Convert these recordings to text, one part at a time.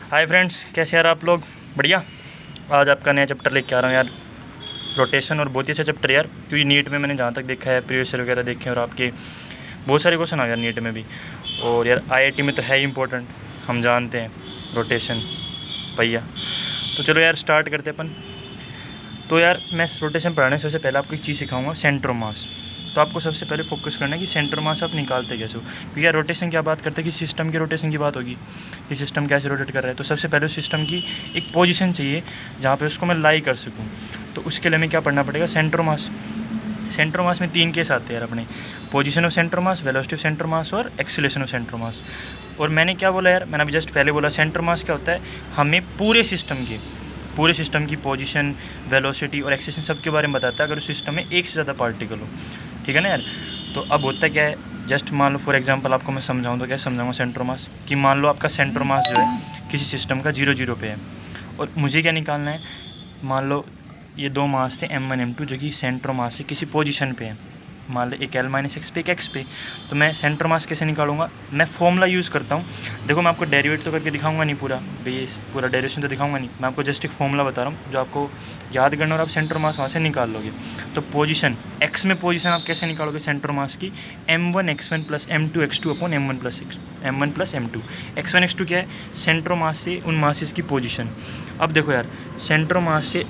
Hi friends, कैसे यार आप लोग? बढ़िया। आज आपका नया चैप्टर लेके आ रहा हूँ यार, रोटेशन। और बहुत ही अच्छा चैप्टर यार, क्योंकि नीट में मैंने जहाँ तक देखा है, प्रीवियस ईयर वगैरह देखे और आपके बहुत सारे क्वेश्चन आ गए नीट में भी। और यार आईआईटी में तो है ही इंपॉर्टेंट, हम जानते हैं रोटेशन भैया। तो चलो यार स्टार्ट करते अपन। तो यार मैं रोटेशन पढ़ाने से सबसे पहले आपको एक चीज़ सिखाऊंगा, सेंटर ऑफ मास। तो आपको सबसे पहले फोकस करना है कि सेंटर मास आप निकालते कैसे हो। क्योंकि यार रोटेशन क्या बात करते हैं कि सिस्टम की रोटेशन की बात होगी, कि सिस्टम कैसे रोटेट कर रहा है। तो सबसे पहले उस सिस्टम की एक पोजीशन चाहिए जहाँ पे उसको मैं लाई कर सकूँ। तो उसके लिए हमें क्या पढ़ना पड़ेगा, सेंटर मास। सेंटर मास में 3 केस आते हैं यार अपने, position of centre mass, velocity of centre मास और एक्सीलरेशन ऑफ सेंटर मास। और मैंने क्या बोला यार, मैंने अभी जस्ट पहले बोला सेंटर मास क्या होता है, हमें पूरे सिस्टम की पोजीशन, वेलोसिटी और एक्सीलरेशन सब के बारे में बताता है अगर उस सिस्टम में एक से ज़्यादा पार्टिकल हो। ठीक है ना यार। तो अब होता क्या है, जस्ट मान लो फॉर एग्जांपल आपको मैं समझाऊं तो क्या समझाऊंगा सेंटर मास, कि मान लो आपका सेंटर मास जो है किसी सिस्टम का 0 0 पे है, और मुझे क्या निकालना है, मान लो ये 2 मास थे M1 M2 जो कि सेंटर मास से किसी पोजीशन पे है, मान लो एक L-x पे एक x पे। तो मैं सेंटर मास कैसे निकालूंगा, मैं फॉर्मूला यूज़ करता हूँ। देखो मैं आपको डेरिवेट तो करके दिखाऊंगा नहीं पूरा, बेस पूरा डेरिवेशन तो दिखाऊंगा नहीं, मैं आपको जस्ट एक फॉर्मूला बता रहा हूँ जो आपको याद करना और आप सेंटर मास वहाँ से निकाल लोगे। तो पोजीशन x में पोजीशन आप कैसे निकालोगे सेंटर मास की, M1 x1 plus M2 x2 upon M1 plus M2। x1 x2 क्या है, सेंटर मास से उन मासेस की पोजीशन। अब देखो यार, सेंटर मास से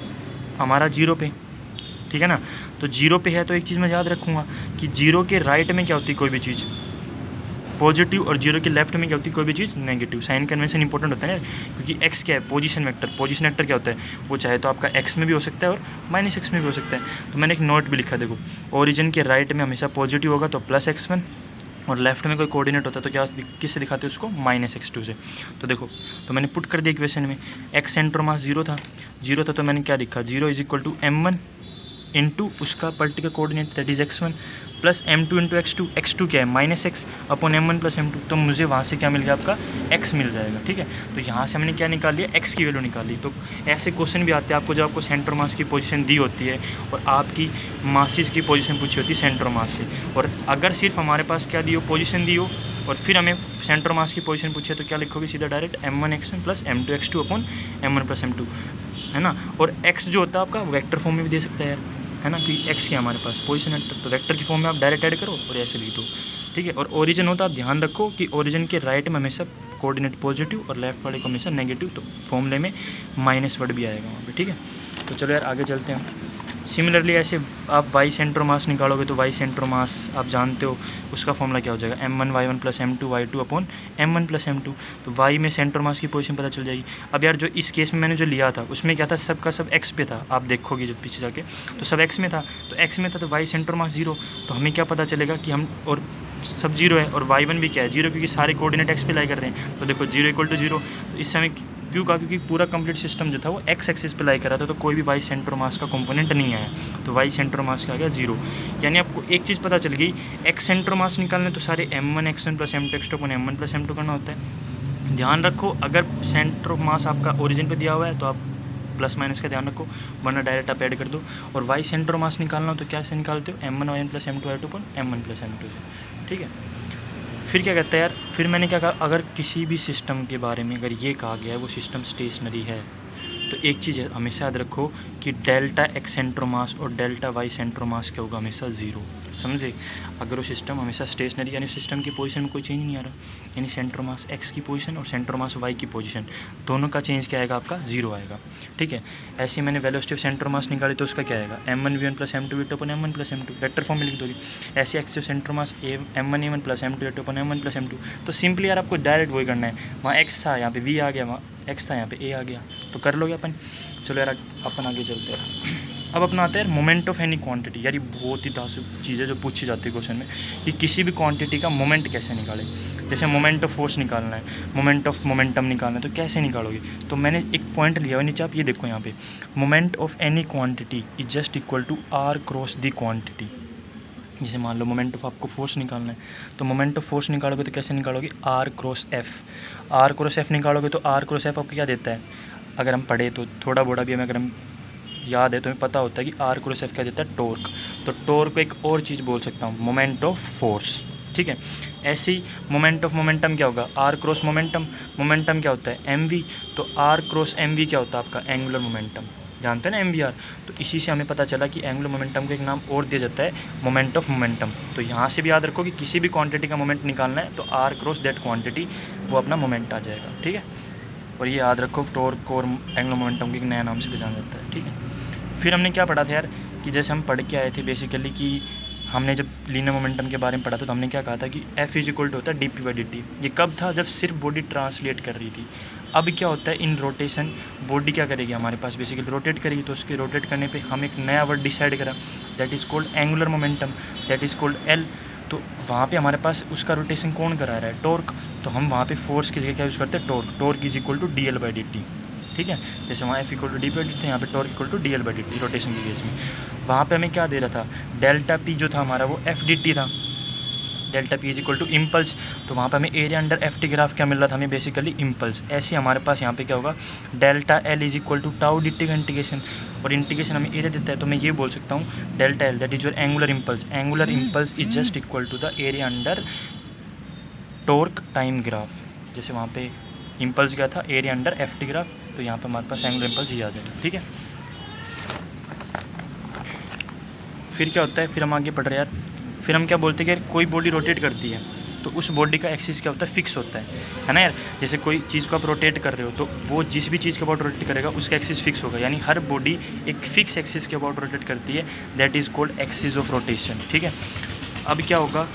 हमारा 0 पे, ठीक है ना। तो 0 पे है तो एक चीज़ मैं याद रखूँगा कि 0 के राइट में क्या होती है कोई भी चीज़ पॉजिटिव, और 0 के लेफ्ट में क्या होती है कोई भी चीज़ नेगेटिव। साइन कन्वेंशन इंपॉर्टेंट होता है ना, क्योंकि x क्या है, पोजीशन वेक्टर क्या होता है, वो चाहे तो आपका x में भी हो सकता है और -x में भी हो सकता है। तो मैंने एक नोट भी लिखा, देखो ओरिजिन के राइट में हमेशा पॉजिटिव होगा तो +x1, और लेफ्ट में कोई कोऑर्डिनेट होता है तो क्या किससे दिखाते हैं उसको, -x2 से। तो देखो, तो मैंने पुट कर दिया इक्वेशन में, x सेंटर मास 0 था तो मैंने क्या लिखा, 0 = M1 इंटू उसका particular coordinate that is x1 plus M2 into x2 क्या है -x upon M1 plus M2। तो मुझे वहाँ से क्या मिल गया, आपका x मिल जाएगा। ठीक है, तो यहाँ से हमने क्या निकाल लिया, x की वैल्यू निकाल ली। तो ऐसे क्वेश्चन भी आते हैं आपको, जब आपको सेंटर मास की पोजीशन दी होती है और आपकी मासेस की पोजीशन पूछी होती है सेंटर मास से, और अगर सिर्फ हमारे पास क्या दी हो, पोजीशन दी हो, और फिर हमें सेंटर मास की पोजीशन पूछी है तो क्या लिखोगे, सीधा direct M1 x1 plus M2 x2 upon M1 plus M2, है ना। और x जो होता है आपका वेक्टर फॉर्म में भी दे सकता है यार, है ना, कि x क्या हमारे पास पोजीशन वेक्टर, तो वेक्टर की फॉर्म में आप डायरेक्ट ऐड करो और ऐसे लिख दो। ठीक है, और ओरिजिन होता है, आप ध्यान रखो कि ओरिजिन के राइट में हमेशा कोऑर्डिनेट पॉजिटिव और लेफ्ट वाले को हमेशा नेगेटिव, तो फॉर्मूले में माइनस वर्ड भी आएगा वहाँ पे। ठीक है, तो चलो यार आगे चलते हैं। सिमिलरली ऐसे आप y सेंटर मास निकालोगे तो y सेंटर मास आप जानते हो उसका फॉर्मूला क्या हो जाएगा, M1 y1 plus M2 y2 upon M1 plus M2। तो y में सेंटर मास की पोजीशन पता चल जाएगी। अब यार जो इस केस में मैंने जो लिया था उसमें क्या था, सब का सब x पे था, आप देखोगे जब पीछे जाके तो सब x में था, तो x में था तो y सेंटर मास 0। तो हमें क्या पता चलेगा कि हम, और सब 0 है और y1 भी क्या है 0, क्योंकि सारे कोऑर्डिनेट x पे लाई कर रहे हैं। तो देखो 0 = 0, तो इस समय क्यों कहा, क्योंकि पूरा कंप्लीट सिस्टम जो था वो x एक्सिस पे लाई कर रहा था, तो कोई भी y सेंटर मास का कंपोनेंट नहीं आया, तो y सेंटर मास का आ गया 0। यानी आपको एक चीज़ पता चल गई, x सेंटर मास निकालने तो सारे M1 x1 plus M2 x2 upon M1 plus M2 करना होता है। ध्यान रखो, अगर सेंटर ऑफ मास आपका ओरिजिन पे दिया हुआ है तो आप प्लस माइनस का ध्यान रखो, वरना डायरेक्ट आप ऐड कर दो। और y सेंटर मास निकालना हो तो क्या से निकालते हो, M1 y1 plus M2 y2 upon M1 plus M2 से। ठीक है, फिर क्या कहता है यार, फिर मैंने क्या कहा, अगर किसी भी सिस्टम के बारे में अगर ये कहा गया है वो सिस्टम स्टेशनरी है, तो एक चीज़ है हमेशा याद रखो कि डेल्टा x सेंटर मास और डेल्टा y सेंटर मास क्या होगा, हमेशा 0। समझे, अगर वो सिस्टम हमेशा स्टेशनरी, यानी सिस्टम की पोजीशन में कोई चेंज नहीं आ रहा, यानी सेंटर मास x की पोजीशन और सेंटर मास y की पोजीशन दोनों का चेंज क्या आएगा, आपका 0 आएगा। ठीक है, ऐसे ही मैंने वेलोसिटी ऑफ सेंटर मास निकाली तो उसका क्या आएगा, M1 v1 plus M2 v2 upon M1 plus M2, vector form में लिख दोगे। ऐसे x जो centre mass M1 a1 plus M2 a2 upon M1 plus M2, तो सिंपली यार आपको डायरेक्ट वही करना है, वहाँ x था यहाँ पे v आ गया, वहाँ x था यहाँ पे a आ गया, तो कर लोगे अपन। चलो यार अपन आगे चलते हैं। अब अपना आता है मोमेंट ऑफ एनी क्वांटिटी। यार ये बहुत ही तासुब चीज़ है जो पूछी जाती है क्वेश्चन में, कि किसी भी क्वांटिटी का मोमेंट कैसे निकाले। जैसे मोमेंट ऑफ फोर्स निकालना है, मोमेंट ऑफ मोमेंटम निकालना है, तो कैसे निकालोगे। तो मैंने एक पॉइंट लिया हुआ नीचे, आप ये देखो यहाँ पे, moment of any quantity is just equal to r cross the quantity. जैसे मान लो मोमेंट ऑफ आपको फोर्स निकालना है, तो मोमेंट ऑफ फोर्स निकालोगे तो कैसे निकालोगे, r क्रॉस f निकालोगे तो r क्रॉस f आपको क्या देता है, अगर हम पढ़े तो थोड़ा बोड़ा भी हमें अगर हम याद है तो हमें पता होता है कि r क्रॉस f क्या देता है, टॉर्क। तो टॉर्क को एक और चीज़ बोल सकता हूँ, मोमेंट ऑफ फोर्स। ठीक है। ऐसे ही मोमेंट ऑफ मोमेंटम क्या होगा, आर क्रॉस मोमेंटम। मोमेंटम क्या होता है, एम वी, तो आर क्रॉस एम वी क्या होता है आपका, एंगुलर मोमेंटम, जानते हैं ना, एम वी आर। तो इसी से हमें पता चला कि एंगुलर मोमेंटम का एक नाम और दिया जाता है, मोमेंट ऑफ मोमेंटम। तो यहाँ से भी याद रखो कि किसी भी क्वांटिटी का मोमेंट निकालना है तो आर क्रॉस दैट क्वांटिटी, वो अपना मोमेंट आ जाएगा, ठीक है। और ये याद रखो टॉर्क और एंगुलर मोमेंटम को एक नया नाम से पहचाना जाता है, ठीक है। फिर हमने क्या पढ़ा था यार, कि जैसे हम पढ़ के आए थे बेसिकली कि हमने जब लीनियर मोमेंटम के बारे में पढ़ा था तो हमने क्या कहा था कि F इज इक्वल टू होता है dp/dt। ये कब था, जब सिर्फ बॉडी ट्रांसलेट कर रही थी। अब क्या होता है, इन रोटेशन बॉडी क्या करेगी, हमारे पास बेसिकली रोटेट करेगी। तो उसके रोटेट करने पे हम एक नया वर्ड डिसाइड करा, that is called angular momentum, that is called L। तो वहाँ पे हमारे पास उसका रोटेशन कौन करा रहा है, टॉर्क। तो हम वहाँ पे फोर्स की जगह क्या यूज़ करते हैं, torque. Torque is equal to dl/dt, ठीक है। जैसे वहाँ F इक्वल टू dp/dt था, यहाँ पे torque equal to dl/dt rotation की केस में। वहाँ पे हमें क्या दे रहा था, डेल्टा P जो था हमारा वो F/dt था, delta P is equal to impulse. तो वहाँ पे हमें एरिया अंडर Ft ग्राफ क्या मिल रहा था, हमें बेसिकली इम्पल्स। ऐसे हमारे पास यहाँ पे क्या होगा, delta L is equal to tau dt का इंटीग्रेशन, और इंटीग्रेशन हमें एरिया देता है। तो मैं ये बोल सकता हूँ delta L that is your angular impulse. Angular impulse is just equal to the area under torque time graph. जैसे वहाँ पे इम्पल्स क्या था, एरिया अंडर Ft ग्राफ, तो यहाँ पे हमारे पास एंगुलर इम्पल्स ही आ जाएगा, ठीक है। फिर क्या होता है, फिर हम आगे पढ़ रहे हैं यार। फिर हम क्या बोलते हैं कि कोई बॉडी रोटेट करती है तो उस बॉडी का एक्सिस क्या होता है, फिक्स होता है ना यार। जैसे कोई चीज़ को आप रोटेट कर रहे हो तो वो जिस भी चीज़ के अबाउट रोटेट करेगा उसका एक्सिस फिक्स होगा, यानी हर बॉडी एक फिक्स एक्सिस के अबाउट रोटेट करती है, that is called axis of rotation, ठीक है। अब क्या होगा,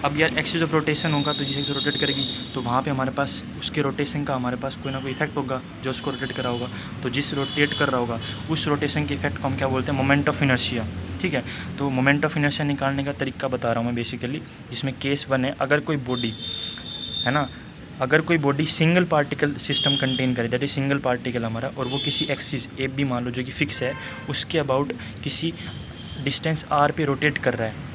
अब यार एक्सिस ऑफ रोटेशन होगा तो जिसे रोटेट करेगी तो वहाँ पे हमारे पास उसके रोटेशन का हमारे पास कोई ना कोई इफेक्ट होगा जो उसको रोटेट कर रहा होगा। तो जिस रोटेट कर रहा होगा उस रोटेशन के इफेक्ट को हम क्या बोलते हैं, मोमेंट ऑफ इनर्शिया, ठीक है। तो मोमेंट ऑफ इनर्शिया निकालने का तरीका बता रहा हूँ मैं बेसिकली। इसमें केस 1 है, अगर कोई बॉडी है ना, अगर कोई body single particle system contain करे, दैट इज सिंगल पार्टिकल हमारा, और वो किसी एक्सिस AB भी मान लो जो कि फिक्स है, उसके अबाउट किसी डिस्टेंस r पे रोटेट कर रहा है,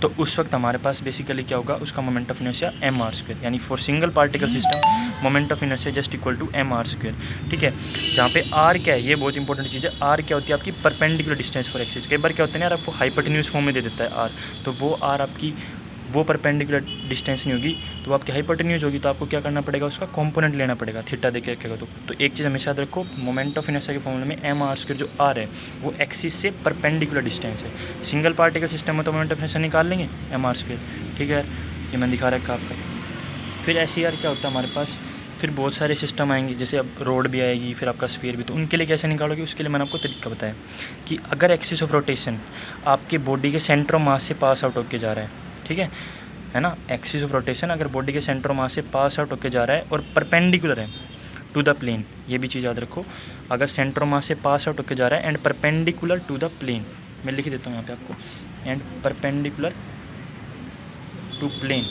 तो उस वक्त हमारे पास बेसिकली क्या होगा, उसका मोमेंट ऑफ इनर्शिया mr², यानी for single particle system moment of inertia just equal to mr², ठीक है। जहाँ पे r क्या है, ये बहुत इंपॉर्टेंट चीज़ है। r क्या होती है आपकी परपेंडिकुलर डिस्टेंस फॉर एक्सिस। कई बार क्या होता है ना यार, आपको हाइपोटेन्यूज फॉर्म में दे देता है r, तो वो r आपकी वो परपेंडिकुलर डिस्टेंस नहीं होगी, तो आपकी हाइपोटेन्यूज होगी, तो आपको क्या करना पड़ेगा, उसका कंपोनेंट लेना पड़ेगा, थीटा देके रखेगा। तो एक चीज़ हमेशा याद रखो, मोमेंट ऑफ इनर्शिया के फॉर्मूले में mr² जो r है वो एक्सिस से परपेंडिकुलर डिस्टेंस है। सिंगल पार्टिकल सिस्टम में तो मोमेंट ऑफ इनर्शिया निकाल लेंगे mr², ठीक है। ये मैंने दिखा रखा आपका। फिर ऐसे यार क्या होता है हमारे पास, फिर बहुत सारे सिस्टम आएंगे, जैसे अब रोड भी आएगी, फिर आपका स्फीयर भी। तो उनके लिए कैसे निकालोगे, उसके लिए मैंने आपको तरीका बताया कि अगर एक्सिस ऑफ रोटेशन आपके बॉडी के सेंटर ऑफ मास से पास आउट होकर जा रहा है, ठीक है ना, एक्सिस ऑफ रोटेशन अगर बॉडी के सेंटर ऑफ मास से पास आउट होकर जा रहा है और परपेंडिकुलर है टू द प्लेन, ये भी चीज़ याद रखो, अगर सेंटर ऑफ मास से पास आउट होकर जा रहा है and perpendicular to the plane, मैं लिख देता हूँ यहाँ पे आपको, एंड परपेंडिकुलर टू प्लेन,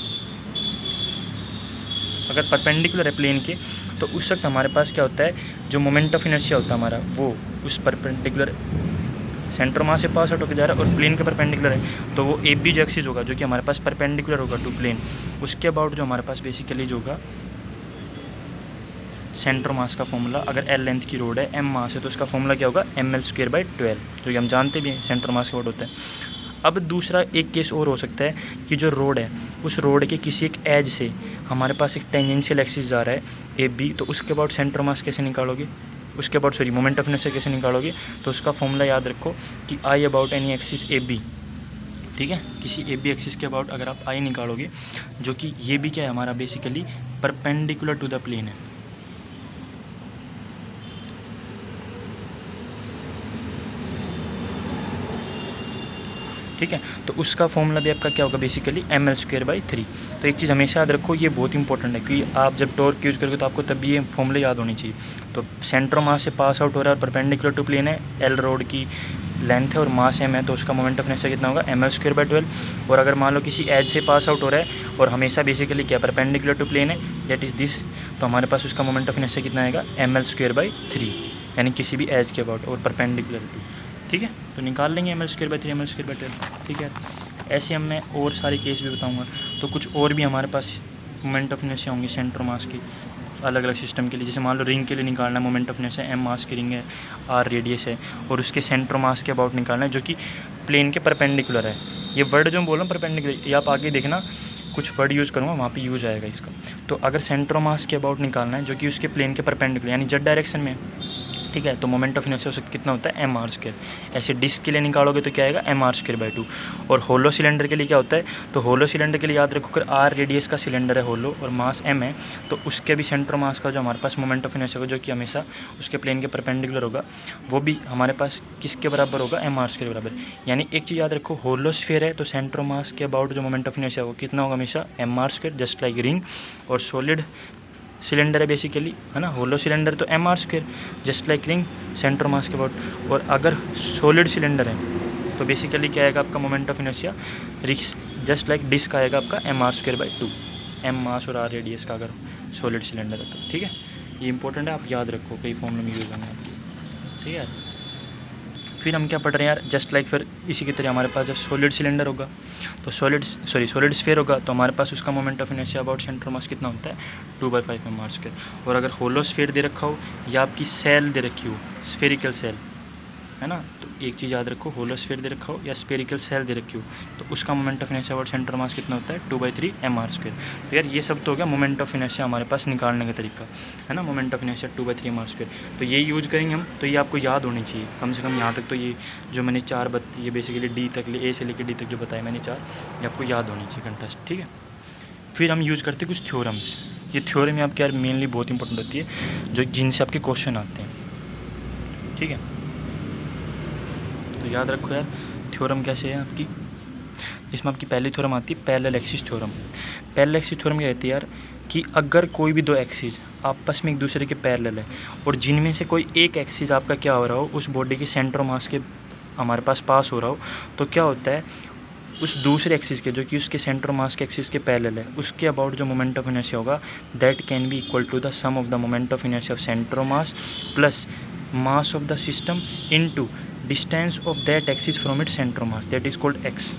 अगर परपेंडिकुलर है प्लेन के, तो उस वक्त हमारे पास क्या होता है, जो मोमेंट ऑफ इनर्शिया होता है हमारा, वो उस परपेंडिकुलर सेंटर मास से पास आउट होकर जा रहा है और प्लेन के परपेंडिकुलर है, तो वो AB जो एक्सिस होगा जो कि हमारे पास परपेंडिकुलर होगा टू प्लेन, उसके अबाउट जो हमारे पास बेसिकली जो होगा सेंटर मास का फॉर्मूला, अगर L लेंथ की रोड है, M मास है, तो उसका फॉर्मूला क्या होगा, ml²/12, जो कि हम जानते भी हैं सेंटर मास का वर्ड होता है। अब दूसरा एक केस और हो सकता है कि जो रोड है, उस रोड के किसी एक एज से हमारे पास एक टेंजेंशियल एक्सिस जा रहा है AB, तो उसके अबाउट सेंटर मास कैसे निकालोगे, उसके अबाउट मोमेंट ऑफ इनर्शिया कैसे निकालोगे, तो उसका फॉर्मूला याद रखो कि I about any axis AB, ठीक है। किसी AB एक्सिस के अबाउट अगर आप I निकालोगे, जो कि ये भी क्या है हमारा basically perpendicular to the plane है, ठीक है। तो उसका फॉर्मूला भी आपका क्या होगा बेसिकली ml²/3। तो एक चीज़ हमेशा याद रखो, ये बहुत इंपॉर्टेंट है, क्योंकि आप जब टॉर्क यूज़ करोगे तो आपको तभी ये फॉर्मूले याद होनी चाहिए। तो सेंटर मास से पास आउट हो रहा है और परपेंडिकुलर टू प्लेन है, L रोड की लेंथ है और मास M है, तो उसका मोमेंट ऑफ इनर्शिया कितना होगा, ml²/12। और अगर मान लो किसी एज से पास आउट हो रहा है और हमेशा बेसिकली क्या परपेंडिकुलर टू प्लेन है, दैट इज़ दिस, तो हमारे पास उसका मोमेंट ऑफ इनर्शिया कितना आएगा, ml²/3, यानी किसी भी एज के अबाउट और परपेंडिकुलर टू, ठीक है। तो निकाल लेंगे ml²/3 ml²/12, ठीक है। ऐसे हम मैं और सारे केस भी बताऊंगा। तो कुछ और भी हमारे पास मोमेंट ऑफ इनर्शिया होंगे सेंटर मास की अलग अलग सिस्टम के लिए। जैसे मान लो रिंग के लिए निकालना है मोमेंट ऑफ इनर्शिया, M मास की रिंग है, R रेडियस है, और उसके सेंटर मास के अबाउट निकालना है जो कि प्लेन के परपेंडिकुलर है। ये वर्ड जो मैं बोल रहा हूँ परपेंडिकुलर, ये आप आगे देखना कुछ वर्ड यूज़ करूँगा वहाँ पे यूज आएगा इसका। तो अगर सेंटर ऑफ मास के अबाउट निकालना है जो कि उसके प्लेन के परपेंडिकुलर यानी जेड डायरेक्शन में, ठीक है, तो मोमेंट ऑफ इनर्शिया कितना होता है एम आर स्क्वायर। ऐसे डिस्क के लिए निकालोगे तो क्या आएगा एम आर स्क्वायर बाई 2। और होलो सिलेंडर के लिए क्या होता है, तो होलो सिलेंडर के लिए याद रखो अगर आर रेडियस का सिलेंडर है होलो और मास एम है तो उसके भी सेंटर मास का जो हमारे पास मोमेंट ऑफ इनर्शिया होगा जो कि हमेशा उसके प्लेन के परपेंडिकुलर होगा वो भी हमारे पास किसके बराबर होगा एम आर स्क्वायर बराबर। यानी एक चीज़ याद रखो, होलो स्फीयर है तो सेंटर मास के अबाउट जो मोमेंट ऑफ इनर्शिया होगा कितना होगा हमेशा M R square, just like ring. और सॉलिड सिलेंडर है बेसिकली, है ना, होलो सिलेंडर तो M R square just like ring centre mass के अबाउट। और अगर सॉलिड सिलेंडर है तो बेसिकली क्या आएगा आपका मोमेंट ऑफ इनर्शिया रिक्स जस्ट लाइक डिस्क आएगा आपका M R square by 2, M mass और आर रेडियस का अगर सॉलिड सिलेंडर है तो। ठीक है, ये इंपॉर्टेंट है, आप याद रखो, कई फॉर्मूले में यूज होंगे आपके। ठीक है, फिर हम क्या पढ़ रहे हैं यार, जस्ट लाइक फिर इसी की तरह हमारे पास जब सॉलिड सिलेंडर होगा तो सॉलिड स्फीयर होगा तो हमारे पास उसका moment of inertia about centre मास कितना होता है 2/5 एम आर स्क्वायर। और अगर होलो स्फीयर दे रखा हो या आपकी सेल दे रखी हो स्फेरिकल सेल, है ना, तो एक चीज़ याद रखो, होलो स्फीयर दे रखा हो या स्फेरिकल सेल दे रखी हो तो उसका moment of inertia about centre मास कितना होता है 2/3 एम आर स्क्वायर। तो यार ये सब तो हो गया मोमेंट ऑफ इनर्शिया हमारे पास निकालने का तरीका, है ना, moment of inertia 2/3 M R square. तो ये यूज करेंगे हम, तो ये आपको याद होनी चाहिए कम से कम यहाँ तक। तो ये जो मैंने ये बेसिकली डी तक ए से लेकर डी तक जो बताया मैंने 4, ये आपको याद होनी चाहिए कंटेस्ट। ठीक है, फिर हम यूज़ करते हैं कुछ थ्योरम्स। ये थ्योरम आपके यार मेनली बहुत इंपॉर्टेंट होती है जो जिनसे आपके क्वेश्चन आते हैं। ठीक है, तो याद रखो यार थ्योरम कैसे है आपकी, इसमें आपकी पहली थ्योरम आती है parallel axis theorem. Parallel axis theorem क्या कहती है यार कि अगर कोई भी दो एक्सिस आपस में एक दूसरे के पैरेलल है और जिनमें से कोई एक एक्सिस आपका क्या हो रहा हो उस बॉडी के सेंटर मास के हमारे पास हो रहा हो तो क्या होता है उस दूसरे एक्सिस के जो कि उसके सेंटर मास के एक्सिस के पैरेलल है उसके अबाउट जो मोमेंट ऑफ इनर्शिया होगा that can be equal to the sum of the moment of inertia of centre mass plus mass of the system into distance of that axis from it centre mass that is called X,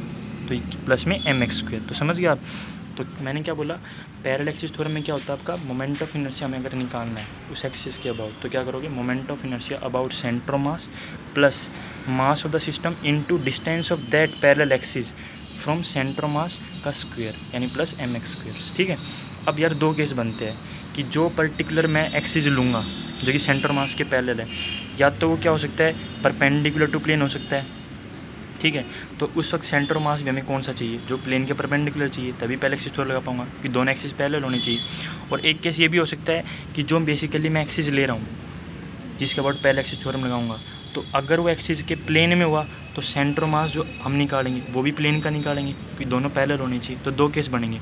तो plus में M X square. तो समझ गए आप। तो मैंने क्या बोला, पैरेलल एक्सिस थ्योरम में क्या होता है आपका मोमेंट ऑफ इनर्शिया में अगर निकालना है उस एक्सिस के अबाउट तो क्या करोगे moment of inertia about centre mass plus mass of the system into distance of that parallel axis from centre mass का स्क्वायर यानी प्लस एम एक्स स्क्वायर। ठीक है, अब यार दो केस बनते हैं कि जो पर्टिकुलर मैं एक्सिस लूँगा जो कि सेंटर मास के पैरेलल है या तो वो क्या हो सकता है परपेंडिकुलर टू प्लेन हो सकता है। ठीक है, तो उस वक्त सेंटर मास भी हमें कौन सा चाहिए जो प्लेन के परपेंडिकुलर चाहिए, तभी पहले एक्सिस थ्योरम लगा पाऊंगा कि दोनों एक्सिस पैरेलल होनी चाहिए। और एक केस ये भी हो सकता है कि जो बेसिकली मैं एक्सिस ले रहा हूँ जिसके अबाउट पहले एक्सिस थ्योरम लगाऊंगा तो अगर वो एक्सिस के प्लेन में हुआ तो सेंटर मास जो हम निकालेंगे वो भी प्लेन का निकालेंगे क्योंकि दोनों पैरेलल होनी चाहिए। तो दो केस बनेंगे,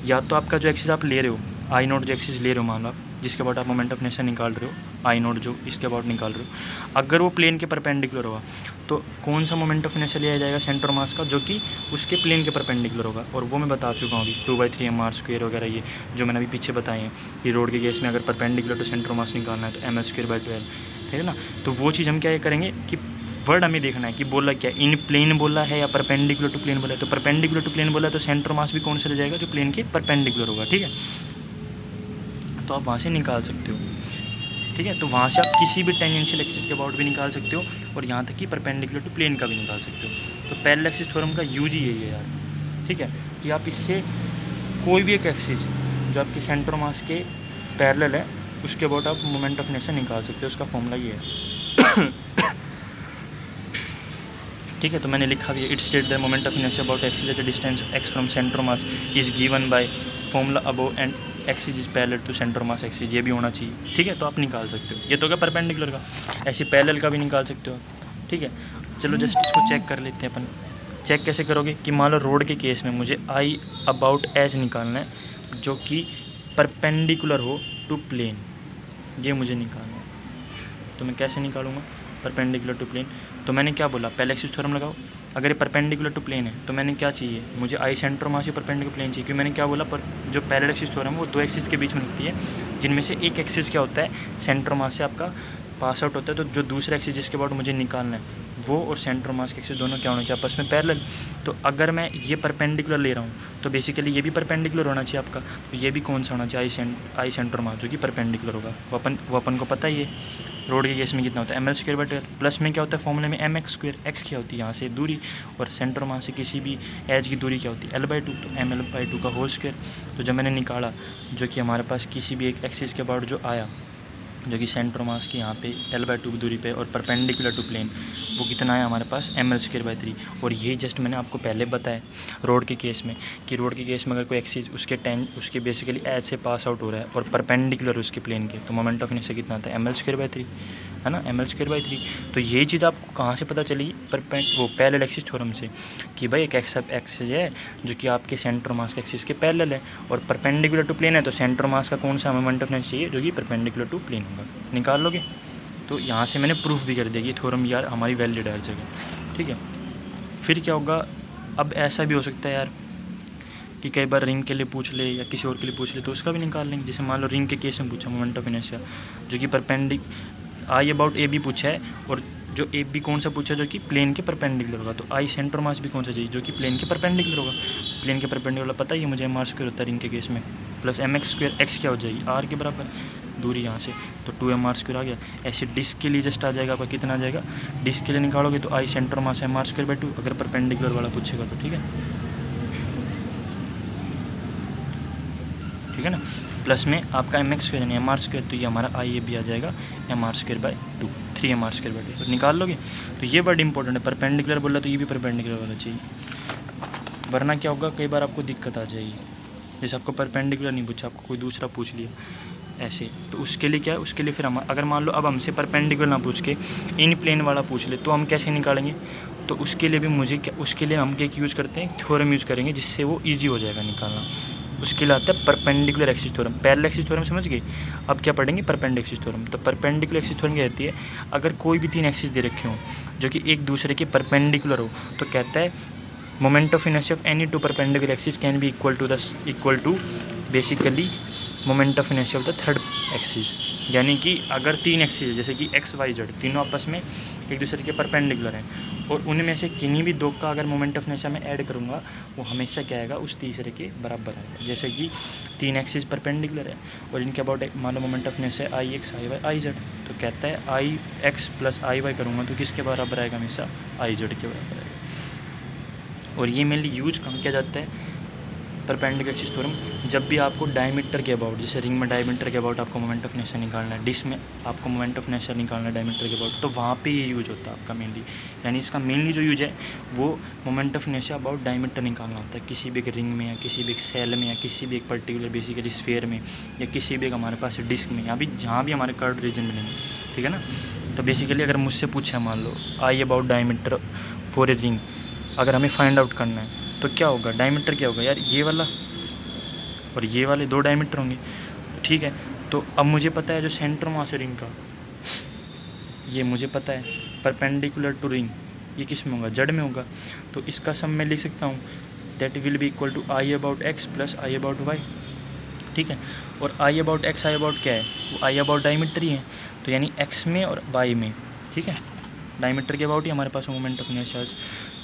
या तो आपका जो एक्सिस आप ले रहे हो आई नोट जो एक्सिस ले रहे हो मान लो आप जिसके अबाउट आप मोमेंट ऑफ इनर्शिया निकाल रहे हो आई नोट जो इसके अबाउट निकाल रहे हो अगर वो प्लेन के परपेंडिकुलर होगा तो कौन सा मोमेंट ऑफ इनर्शिया लिया जाएगा सेंटर मास का जो कि उसके प्लेन के परपेंडिकुलर होगा। और वो मैं बता चुका हूँ अभी 2/3 एम आर स्क्वायर वगैरह ये जो मैंने अभी पीछे बताए हैं कि रोड के केस में अगर परपेंडिकुलर टू सेंटर मास निकालना है तो एम एल स्क्वायर बाई 12। ठीक है ना, तो वो चीज़ हम क्या करेंगे कि वर्ड हमें देखना है कि बोला क्या इन प्लेन बोला है या परपेंडिकुलर टू प्लेन बोला है। तो परपेंडिकुलर टू प्लेन बोला है तो सेंटर मास भी कौन सा रह जाएगा जो प्लेन के परपेंडिकुलर होगा। ठीक है, तो आप वहाँ से निकाल सकते हो। ठीक है, तो वहाँ से आप किसी भी टेंजेंशियल एक्सिस के अबाउट भी निकाल सकते हो और यहाँ तक कि परपेंडिकुलर टू प्लेन का भी निकाल सकते हो। तो पैरेलल एक्सिस थ्योरम का यूज ही यही है यार। ठीक है, कि आप इससे कोई भी एक एक्सिस जो आपके सेंटर मास के पैरेलल है उसके अबाउट आप मोमेंट ऑफ इनर्शिया निकाल सकते हो। उसका फॉर्मूला ये है। ठीक है, तो मैंने लिखा भी है it state the moment of inertia about accelerated distance X from centre mass is given by formula above and axis is parallel to centre mass axis, ये भी होना चाहिए। ठीक है, तो आप निकाल सकते हो। ये तो क्या परपेंडिकुलर का, ऐसे पैरेलल का भी निकाल सकते हो। ठीक है, चलो जस्ट इसको चेक कर लेते हैं अपन। चेक कैसे करोगे कि मान लो रोड के केस में मुझे आई अबाउट एच निकालना है जो कि परपेंडिकुलर हो टू प्लेन, ये मुझे निकालना है। तो मैं कैसे निकालूंगा परपेंडिकुलर टू प्लेन। तो मैंने क्या बोला पहले एक्सिस थ्योरम लगाओ, अगर ये परपेंडिकुलर टू प्लेन है तो मैंने क्या चाहिए मुझे आई सेंटर मास या परपेंडिकुलर प्लेन चाहिए। क्योंकि मैंने क्या बोला पर जो पैरेलल एक्सिस थ्योरम है वो दो एक्सिस के बीच में लगती है जिनमें से एक एक्सिस क्या होता है सेंटर मास से आपका पास आउट होता है तो जो दूसरा एक्सिस जिसके अबाउट मुझे निकालना है वो और सेंटर मास के एक्सिस दोनों क्या होना चाहिए आपस में पैरेलल। तो अगर मैं ये परपेंडिकुलर ले रहा हूँ तो बेसिकली ये भी परपेंडिकुलर होना चाहिए आपका, तो ये भी कौन सा होना चाहिए, आई सेंटर मास जो कि परपेंडिकुलर होगा। वो अपन को पता ही है रोड के केस में कितना होता है ml² प्लस में क्या होता है फॉर्मूले में mx², x क्या होती है यहाँ से दूरी और सेंटर मास से किसी भी एज की दूरी क्या होती है l/2, तो ml/2 का होल स्क्वायर। तो जब मैंने निकाला जो कि हमारे पास किसी भी एक एक्सिस के अबाउट जो आया जो कि सेंटर मास की यहाँ पे l/2 की दूरी पे और परपेंडिकुलर टू प्लेन, वो कितना है हमारे पास ml²/3। और ये जस्ट मैंने आपको पहले बताया रोड के केस में कि रोड के केस में अगर कोई एक्सिस उसके बेसिकली एज से पास आउट हो रहा है और परपेंडिकुलर उसके प्लेन के, तो मोमेंट ऑफ इनर्शिया कितना आता है ml²/3, है ना, ml²/3। तो ये चीज़ आपको कहाँ से पता चली, वो पैरेलल एक्सिस थ्योरम से, कि भाई एक एक्सिस है जो कि आपके सेंटर मास के एक्सिस के पैरेलल है और परपेंडिकुलर टू प्लेन है, तो सेंटर मास का कौन सा मोमेंट ऑफ इनर्शिया चाहिए जो कि परपेंडिकुलर टू प्लेन होगा, निकाल लोगे। तो यहाँ से मैंने प्रूफ भी कर दिया कि थ्योरम यार हमारी वैलिड है हर जगह, ठीक है। फिर क्या होगा, अब ऐसा भी हो सकता है यार कि कई बार रिंग के लिए पूछ ले या किसी और के लिए पूछ ले तो उसका भी निकाल लेंगे। जैसे मान लो रिंग के केस में पूछा मोमेंट ऑफ इनर्शिया जो कि आई अबाउट ए बी पूछा है और जो ए बी कौन सा पूछा जो कि प्लेन के परपेंडिकुलर होगा, तो आई सेंटर मास भी कौन सा चाहिए जो कि प्लेन के परपेंडिकुलर होगा। प्लेन के परपेंडिकुलर पता ही है मुझे mr² होता है रिंग के केस में, प्लस mx², x क्या हो जाएगी r के बराबर दूरी यहाँ से, तो 2mr² आ गया। ऐसे डिस्क के लिए जस्ट आ जाएगा आपका, कितना आ जाएगा डिस्क के लिए निकालोगे तो आई सेंटर मास mr²/2 अगर परपेंडिकुलर वाला पूछेगा तो, ठीक है ना। प्लस में आपका mx² यानी mr², तो ये हमारा आई भी आ जाएगा mr²/2, 3mr²/2, तो निकाल लोगे। तो ये वर्ड इंपॉर्टेंट है, परपेंडिकुलर बोला तो ये भी परपेंडिकुलर वाला चाहिए, वरना क्या होगा कई बार आपको दिक्कत आ जाएगी। जैसे आपको परपेंडिकुलर नहीं पूछा, आपको कोई दूसरा पूछ लिया ऐसे, तो उसके लिए क्या है, उसके लिए फिर हम अगर मान लो अब हमसे परपेंडिकुलर ना पूछ के इन प्लेन वाला पूछ ले तो हम कैसे निकालेंगे। तो उसके लिए भी उसके लिए हम क्या यूज़ करते हैं, थ्योरम यूज़ करेंगे जिससे वो ईजी हो जाएगा निकालना। उसके लिए आता है perpendicular axis theorem, parallel axis theorem समझ गए। अब क्या पढ़ेंगे, परपेंडिकुलर एक्सिस थ्योरम। तो परपेंडिकुलर एक्सिस थ्योरम क्या कहती है, अगर कोई भी 3 एक्सिस दे रखे हों जो कि एक दूसरे के परपेंडिकुलर हो, तो कहता है moment of inertia of any 2 perpendicular axis can be equal to basically moment of inertia of the third axis. यानी कि अगर 3 एक्सिस है जैसे कि x y z तीनों आपस में एक दूसरे के परपेंडिकुलर हैं और उनमें से किन्हीं भी 2 का अगर मोमेंट ऑफ इनर्शिया मैं ऐड करूँगा वो हमेशा क्या आएगा, उस तीसरे के बराबर आएगा। जैसे कि 3 एक्सिस परपेंडिकुलर है और इनके अबाउट मान लो moment of inertia IX IY IZ, तो कहता है IX प्लस IY करूँगा तो किसके बराबर आएगा, हमेशा IZ के बराबर आएगा। और ये मेनली यूज कहाँ किया जाता है, परपेंडिकुलर एक्सिस थ्योरम, जब भी आपको डायमीटर के अबाउट, जैसे रिंग में डायमीटर के अबाउट आपको मोमेंट ऑफ इनर्शिया निकालना है, डिस्क में आपको मोमेंट ऑफ इनर्शिया निकालना है डायमीटर के अबाउट, तो वहाँ पे ये यूज होता है आपका मेनली। यानी इसका मेनली जो यूज है वो moment of inertia about diameter निकालना होता है किसी भी एक रिंग में या किसी भी एक सेल में या किसी भी एक पर्टिकुलर बेसिकली स्फीयर में या किसी भी एक हमारे पास डिस्क में या भी जहाँ भी हमारे कर्व रीजन बनेंगे, ठीक है ना। तो बेसिकली अगर मुझसे पूछे मान लो I about diameter for a ring, अगर हमें फाइंड आउट करना है तो क्या होगा, डायमीटर क्या होगा यार, ये वाला और ये वाले 2 डायमीटर होंगे, ठीक है। तो अब मुझे पता है जो सेंटर मास है रिंग का, ये मुझे पता है परपेंडिकुलर टू रिंग ये किस में होगा, जेड में होगा। तो इसका सम मैं लिख सकता हूँ that will be equal to I about X plus I about Y, ठीक है। और I about X I about क्या है, वो आई अबाउट डायमीटर ही है, तो यानी एक्स में और वाई में, ठीक है। डायमीटर के अबाउट ही हमारे पास मोमेंट ऑफ इनर्शिया,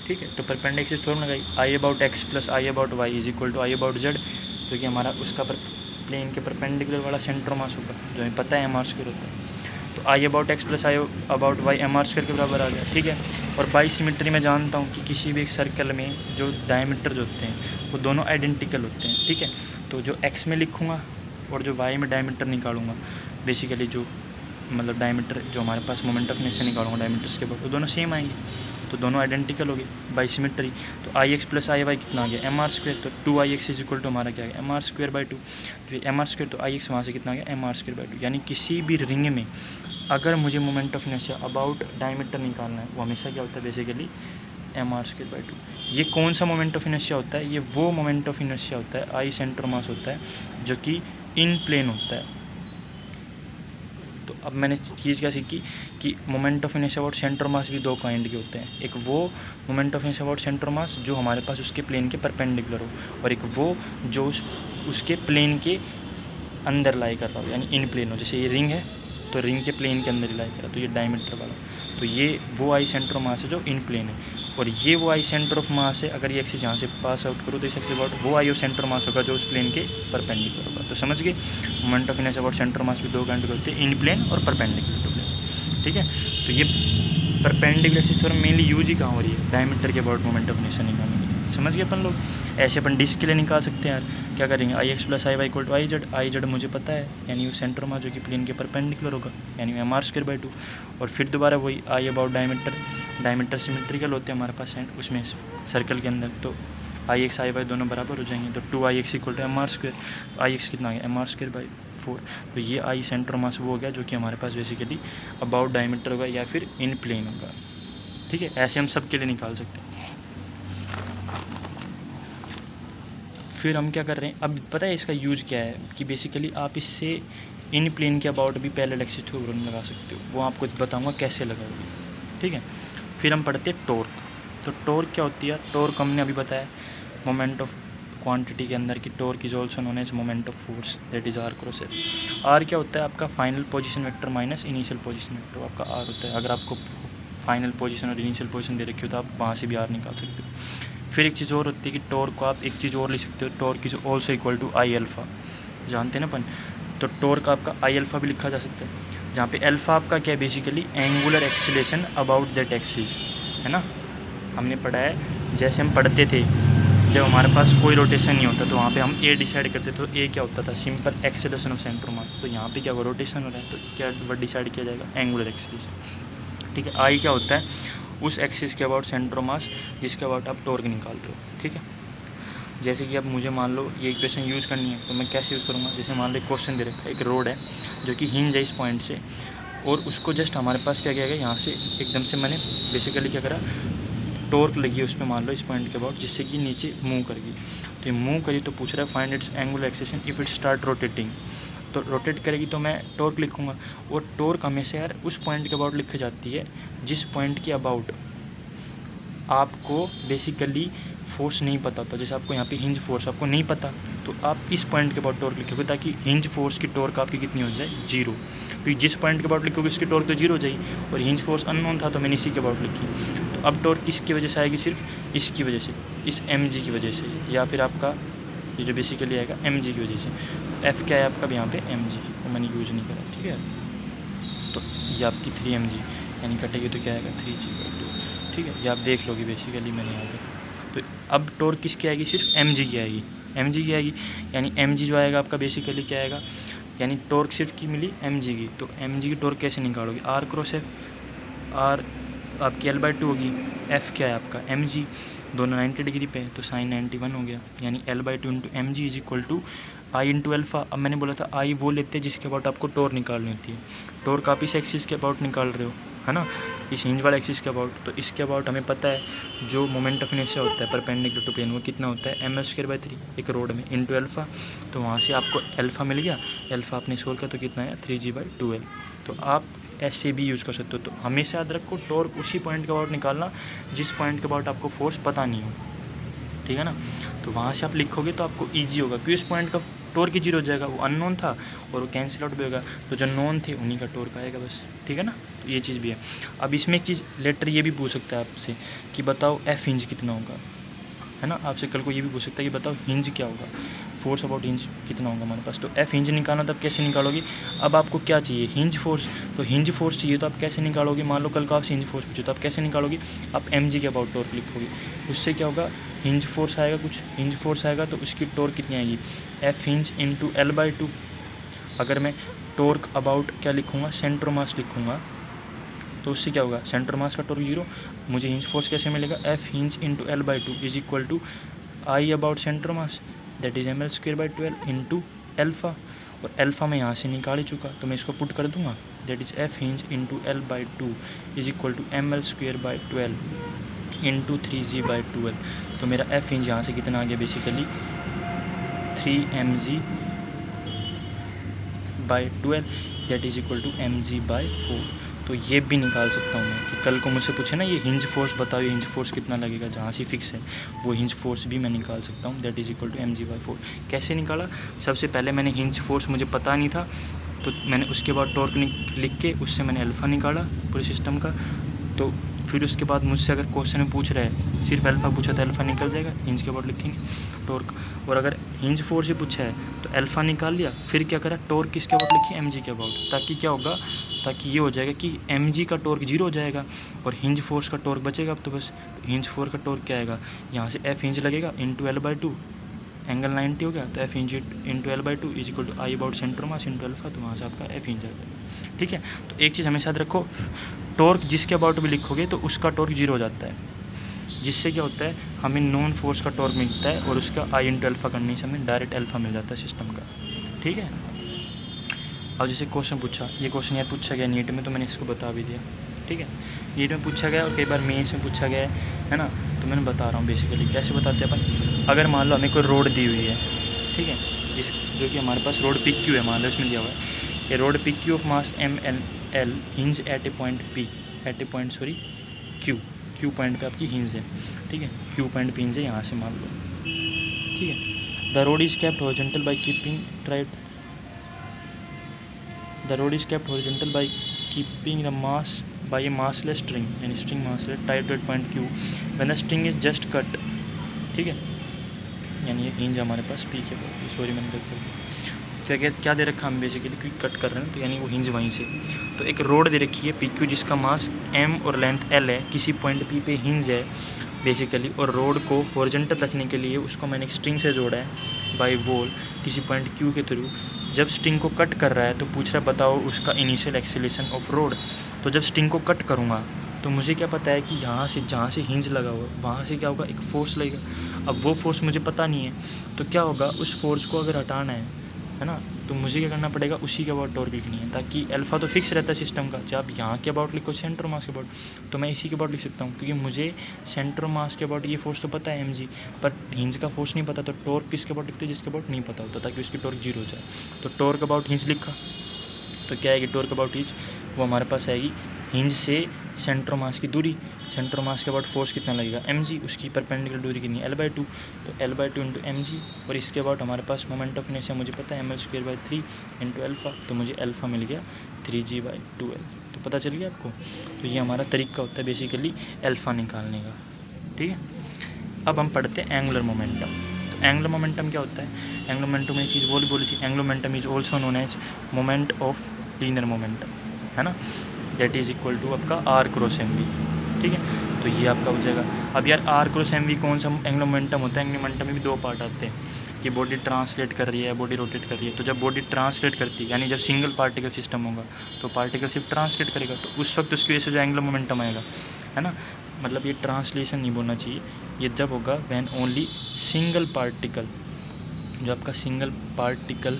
ठीक है। तो परपेंडिकुलर एक्सिस थ्योरम लगाई, I about X plus I about Y is equal to I about Z, जो कि हमारा उसका प्लेन के परपेंडिकुलर वाला सेंटर मास होगा जो हमें पता है mr² होता है। तो I about X plus I about Y mr² के बराबर आ गया, ठीक है। और बाई सिमेट्री में जानता हूँ कि किसी भी एक सर्कल में जो डायमीटर जो होते हैं वो दोनों आइडेंटिकल होते हैं, ठीक है। तो जो एक्स में लिखूँगा और जो वाई में डायमीटर निकालूंगा, बेसिकली जो मतलब डायमीटर जो हमारे पास मोमेंट ऑफ इनर्शिया निकालूंगा डायमीटर्स के बाद, तो दोनों सेम आएंगे, तो दोनों आइडेंटिकल हो गए बाई सिमेट्री। तो आई एक्स प्लस आई वाई कितना आ गया mr², तो 2ix इज इक्वल टू हमारा क्या है mr²/2, तो mr², तो आई एक्स वहाँ से कितना आ गया mr²/2। यानी किसी भी रिंग में अगर मुझे moment of inertia about diameter निकालना है वो हमेशा क्या होता है, बेसिकली mr²/2। ये कौन सा मोमेंट ऑफ इनर्शिया होता है, ये वो मोमेंट ऑफ इनर्शिया होता है, आई सेंटर मास होता है जो कि इन प्लेन होता है। तो अब मैंने चीज़ क्या सीखी कि moment of inertia about centre mass भी 2 काइंड के होते हैं, एक वो moment of inertia about centre mass जो हमारे पास उसके प्लेन के परपेंडिकुलर हो, और एक वो जो उसके प्लेन के अंदर लाई कर रहा हो, यानी इन प्लेन हो। जैसे ये रिंग है, तो रिंग के प्लेन के अंदर ही लाई करा, तो ये डायमीटर वाला, तो ये वो आई सेंटर ऑफ मास है जो इन प्लेन है, और ये वो आई सेंटर ऑफ मास है, अगर ये एक्सिस यहाँ से पास आउट करो तो इस एक्सिस अबाउट वो आई ऑफ सेंटर मास होगा जो उस प्लेन के परपेंडिकुलर होगा। तो समझ गए, moment of inertia about centre mass भी दो काइंड के होते हैं, इन प्लेन और परपेंडिकुलर टू प्लेन। ठीक है, तो ये perpendicular axis theorem mainly use ही कहाँ हो रही है, डायमीटर के अबाउट मोमेंट ऑफ इनर्शिया निकालने के लिए। समझ गए अपन लोग। ऐसे अपन डिस्क के लिए निकाल सकते हैं यार, क्या करेंगे, I X plus I Y equal to I Z, I Z मुझे पता है यानी वो सेंटर मास जो कि प्लेन के परपेंडिकुलर होगा यानी एम आर स्क्वायर बाई 2, और फिर दोबारा वही आई अबाउट डायमीटर, डायमीटर सिमेट्रिकल होते हैं हमारे पास उसमें सर्कल के अंदर, तो आई एक्स आई वाई दोनों बराबर हो जाएंगे, तो 2 I X equal to M R square, I X कितना आ गया एम आर स्क्वायर बाई 4, तो ये आई सेंटर मास वो हो गया जो कि हमारे पास बेसिकली अबाउट डायमीटर होगा या फिर इन प्लेन होगा। ठीक है, ऐसे हम सब के लिए निकाल सकते हैं। फिर हम क्या कर रहे हैं, अब पता है इसका यूज़ क्या है कि बेसिकली आप इससे इन प्लेन के अबाउट भी पैरेलल एक्सिस थ्योरम लगा सकते हो, वो आपको बताऊंगा कैसे लगाओगे। ठीक है, फिर हम पढ़ते हैं टॉर्क। तो टॉर्क क्या होती है, टॉर्क हमने अभी बताया मोमेंट ऑफ क्वांटिटी के अंदर की torque is also known as moment of force that is R cross L. R क्या होता है आपका final position vector minus initial position vector, आपका आर होता है। अगर आपको फाइनल पोजीशन और इनिशियल पोजीशन दे रखी हो तो आप वहाँ से भी आर निकाल सकते हो। फिर एक चीज़ और होती है कि टॉर्क को आप एक चीज़ और लिख सकते हो, torque is also equal to I alpha, जानते हैं ना अपन, तो टॉर्क आपका आई अल्फा भी लिखा जा सकता है, जहाँ पे अल्फा आपका क्या है basically angular acceleration about that axis, है ना। हमने पढ़ा है, जैसे हम पढ़ते थे जब हमारे पास कोई रोटेशन नहीं होता तो वहाँ पे हम ए डिसाइड करते थे, तो ए क्या होता था सिंपल एक्सीलरेशन ऑफ सेंटर मास, तो यहाँ पे क्या होगा रोटेशन हो रहा है तो क्या वर्ड डिसाइड किया जाएगा एंगुलर एक्सीलरेशन। ठीक है, आई क्या होता है उस एक्सिस के अबाउट सेंटर मास जिसके अबाउट आप टॉर्क निकाल रहे हो। ठीक है, जैसे कि अब मुझे मान लो ये इक्वेशन यूज़ करनी है तो मैं कैसे यूज़ करूँगा, जैसे मान लो क्वेश्चन दे रखा है, एक रोड है जो कि हिंज है इस पॉइंट से, और उसको जस्ट हमारे पास क्या किया गया यहाँ से एकदम से मैंने बेसिकली क्या करा टॉर्क लगी उस पर मान लो इस पॉइंट के अबाउट, जिससे कि नीचे मूव करेगी, तो ये मूव करी तो पूछ रहा है find its angular acceleration if it start rotating, तो रोटेट करेगी तो मैं टॉर्क लिखूँगा, और टॉर्क हमेशा यार उस पॉइंट के अबाउट लिखी जाती है जिस पॉइंट के अबाउट आपको बेसिकली फोर्स नहीं पता होता। जैसे आपको यहाँ पे हिंज फोर्स आपको नहीं पता तो आप इस पॉइंट के अबाउट टॉर्क लिखोगे ताकि हिंज फोर्स की टॉर्क आपकी कितनी हो जाए, जीरो, क्योंकि जिस पॉइंट के अबाउट लिखोगे उसकी टॉर्क तो जीरो हो जाएगी, और हिंज फोर्स अननोन था तो मैंने इसी के अबाउट लिखी। तो अब टॉर्क किसकी वजह से आएगी, सिर्फ इसकी वजह से, इस mg की वजह से, या फिर आपका ये जो बेसिकली आएगा mg की वजह से। f क्या है आपका यहाँ पे mg, तो मैंने यूज नहीं करा। ठीक है, तो ये आपकी 3mg यानी कटेगी तो क्या आएगा 3g/2। ठीक है, ये आप देख लोगे बेसिकली मैंने यहाँ पे। तो अब टॉर्क किसकी आएगी, सिर्फ mg की आएगी, mg की आएगी, यानी mg जो आएगा आपका बेसिकली क्या आएगा, यानी टॉर्क सिर्फ की मिली mg की, तो mg की टॉर्क कैसे निकालोगे, r क्रॉस f, r आपकी l/2 होगी, f क्या है आपका mg, दोनों 90 डिग्री पे है तो साइन 91 हो गया, यानी l/2 into M G is equal to I into alpha. अब मैंने बोला था आई वो लेते हैं जिसके अबाउट आपको टॉर्क निकालनी होती है, टॉर्क आप इस एक्सिस के अबाउट निकाल रहे हो, है ना, इस हिंज वाला एक्सिस के अबाउट, तो इसके अबाउट हमें पता है जो मोमेंट ऑफ इनर्शिया होता है परपेंडिकुलर टू प्लेन वो कितना होता है ml/3 एक रोड में इंटू अल्फा, तो वहाँ से आपको अल्फा मिल गया, अल्फा आपने सोल्व किया तो कितना है 3g/2l। तो आप ऐसे भी यूज़ कर सकते हो। तो हमेशा याद रखो टॉर्क उसी पॉइंट के अबाउट निकालना जिस पॉइंट के अबाउट आपको फोर्स पता नहीं हो, ठीक है ना, तो वहाँ से आप लिखोगे तो आपको ईजी होगा, क्योंकि उस पॉइंट का टॉर्क ही जीरो हो जाएगा, वो अननोन था और वो कैंसिल आउट भी होगा, तो जो नोन थे उन्हीं का टॉर्क आएगा बस। ठीक है ना, तो ये चीज़ भी है। अब इसमें एक चीज़ लेटर ये भी पूछ सकता है आपसे कि बताओ एफ हिंज कितना होगा, है ना, आपसे कल को ये भी पूछ सकता है कि बताओ हिंज क्या होगा, फोर्स अबाउट हिंज कितना होगा हमारे पास, तो एफ हिंज निकालना तब कैसे निकालोगे। अब आपको क्या चाहिए, हिंज फोर्स, तो हिंज फोर्स चाहिए तो आप कैसे निकालोगे, मान लो कल को आपसे हिंज फोर्स पूछे तो आप कैसे निकालोगे, आप एम जी के अबाउट टॉर्क लिखोगे, उससे क्या होगा हिंज फोर्स आएगा, कुछ हिंज फोर्स आएगा तो उसकी टॉर्क कितनी आएगी एफ हिंज इंटू l/2। अगर मैं टॉर्क अबाउट क्या लिखूँगा सेंटर मास लिखूँगा तो उससे क्या होगा सेंटर मास का टॉर्क जीरो, मुझे हिंज फोर्स कैसे मिलेगा F hinge into l/2 is equal to I about centre mass that is ml/12 into alpha, और अल्फा मैं यहाँ से निकाल ही चुका तो मैं इसको पुट कर दूंगा that is F hinge into l/2 is equal to ml/12 into 3g/12। तो मेरा एफ हिंज यहाँ से कितना आ गया basically 3mg/12 that is equal to mg/4। तो ये भी निकाल सकता हूँ मैं कि कल को मुझसे पूछे ना ये हिंज फोर्स बताओ, ये हिंज फोर्स कितना लगेगा, जहाँ से फिक्स है वो हिंज फोर्स भी मैं निकाल सकता हूँ that is equal to mg/4। कैसे निकाला, सबसे पहले मैंने हिंज फोर्स मुझे पता नहीं था तो मैंने उसके बाद टॉर्क लिख के उससे मैंने अल्फ़ा निकाला पूरे सिस्टम का। तो फिर उसके बाद मुझसे अगर क्वेश्चन में पूछ रहा है सिर्फ अल्फ़ा पूछा तो अल्फ़ा निकल जाएगा, हिंज के अबाउट लिखेंगे टॉर्क। और अगर हिंज फोर्स से पूछा है तो अल्फ़ा निकाल लिया, फिर क्या करा टॉर्क किसके अबाउट लिखी, एम जी के अबाउट, ताकि क्या होगा, ताकि ये हो जाएगा कि एम जी का टॉर्क 0 हो जाएगा और हिंज फोर्स का टॉर्क बचेगा। अब तो बस हिंज फोर्स का टॉर्क क्या आएगा, यहाँ से एफ हिंज लगेगा इंटू L/2, एंगल 90 हो गया, तो F hinge into L/2 is equal to I about centre mass into alpha, तो वहाँ से आपका एफ इंच आ जाएगा। ठीक है, तो एक चीज़ हमेशा याद रखो, टॉर्क जिसके अबाउट भी लिखोगे तो उसका टॉर्क 0 हो जाता है, जिससे क्या होता है हमें नॉन फोर्स का टॉर्क मिलता है और उसका आई इंटू अल्फा करने से हमें डायरेक्ट अल्फा मिल जाता है सिस्टम का। ठीक है, अब जैसे क्वेश्चन पूछा, ये क्वेश्चन यार पूछा गया नीट में तो मैंने इसको बता भी दिया। ठीक है, नीट में पूछा गया और कई बार मेंस में पूछा गया है ना, तो मैंने बता रहा हूँ बेसिकली कैसे बताते हैं अपन। अगर मान लो हमें कोई रोड दी हुई है, ठीक है, जो कि हमारे पास रोड पी क्यू है, मान लो इसमें दिया हुआ है, ये rod P Q of mass ML hinge at a point P, at a point sorry Q point पे आपकी हिंज है। ठीक है, क्यू पॉइंट पे हिंज है यहाँ से मान लो। ठीक है, the road is kept horizontal by keeping tried, the road is kept horizontal by keeping the mass by a massless string, यानी string massless tied to a point Q when the string is just cut। ठीक है, यानी ये hinge हमारे पास P के, sorry मैंने गलती कर क्या दे रखा हम बेसिकली क्योंकि कट कर रहे हैं, तो यानी वो हिंज वहीं से। तो एक रोड दे रखी है पी क्यू जिसका मास M और लेंथ L है, किसी पॉइंट P पे हिंज है बेसिकली, और रोड को हॉरिजॉन्टल रखने के लिए उसको मैंने एक स्ट्रिंग से जोड़ा है बाय वॉल किसी पॉइंट Q के थ्रू। जब स्ट्रिंग को कट कर रहा है तो पूछ रहा है बताओ उसका इनिशियल एक्सेलरेशन ऑफ रोड। तो जब स्ट्रिंग को कट करूँगा तो मुझे क्या पता है कि यहाँ से जहाँ से हिंज लगा हुआ वहाँ से क्या होगा, एक फोर्स लगेगा। अब वो फोर्स मुझे पता नहीं है, तो क्या होगा, उस फोर्स को अगर हटाना है ना, तो मुझे क्या करना पड़ेगा, उसी के अबाउट टॉर्क लिखनी है, ताकि अल्फा तो फिक्स रहता है सिस्टम का। जब आप यहाँ के अबाउट लिखो सेंटर मास के अबाउट, तो मैं इसी के अबाउट लिख सकता हूँ, क्योंकि मुझे सेंटर मास के अबाउट ये फोर्स तो पता है mg, पर हिंज का फोर्स नहीं पता, तो टॉर्क किसके अबाउट लिखते हैं, जिसके अबाउट नहीं पता होता, ताकि उसकी टॉर्क 0 हो जाए। तो टॉर्क अबाउट हिंज लिखा, तो क्या आएगी टॉर्क अबाउट हिंज, वो हमारे पास आएगी हिंज से सेंटर मास की दूरी, सेंटर मास के अबाउट फोर्स कितना लगेगा mg, उसकी परपेंडिकुलर दूरी कितनी है L/2, तो L/2 इंटू mg, और इसके अबाउट हमारे पास मोमेंट ऑफ इनर्शिया मुझे पता है mL²/3 इंटू अल्फा, तो मुझे अल्फा मिल गया 3g/2l। तो पता चल गया आपको। तो ये हमारा तरीका होता है बेसिकली अल्फा निकालने का। ठीक है, अब हम पढ़ते हैं एंगुलर मोमेंटम। तो एंगुलर मोमेंटम क्या होता है, एंगुलर मोमेंटम में चीज़ बोली थी, angular momentum is also known as moment of linear momentum, है ना, दैट इज इक्वल टू आपका R क्रॉस mv। ठीक है, तो ये आपका हो जाएगा। अब यार R क्रॉस mv कौन सा एंगुलर मोमेंटम होता है, एंगुलर मोमेंटम में भी 2 पार्ट आते हैं कि बॉडी ट्रांसलेट कर रही है, बॉडी रोटेट कर रही है। तो जब बॉडी ट्रांसलेट करती है, यानी जब सिंगल पार्टिकल सिस्टम होगा तो पार्टिकल सिर्फ ट्रांसलेट करेगा, तो उस वक्त उसकी वजह से जो एंगुलर मोमेंटम आएगा, है ना, मतलब ये ट्रांसलेशन नहीं बोलना चाहिए, ये जब होगा व्हेन ओनली सिंगल पार्टिकल, जो आपका single particle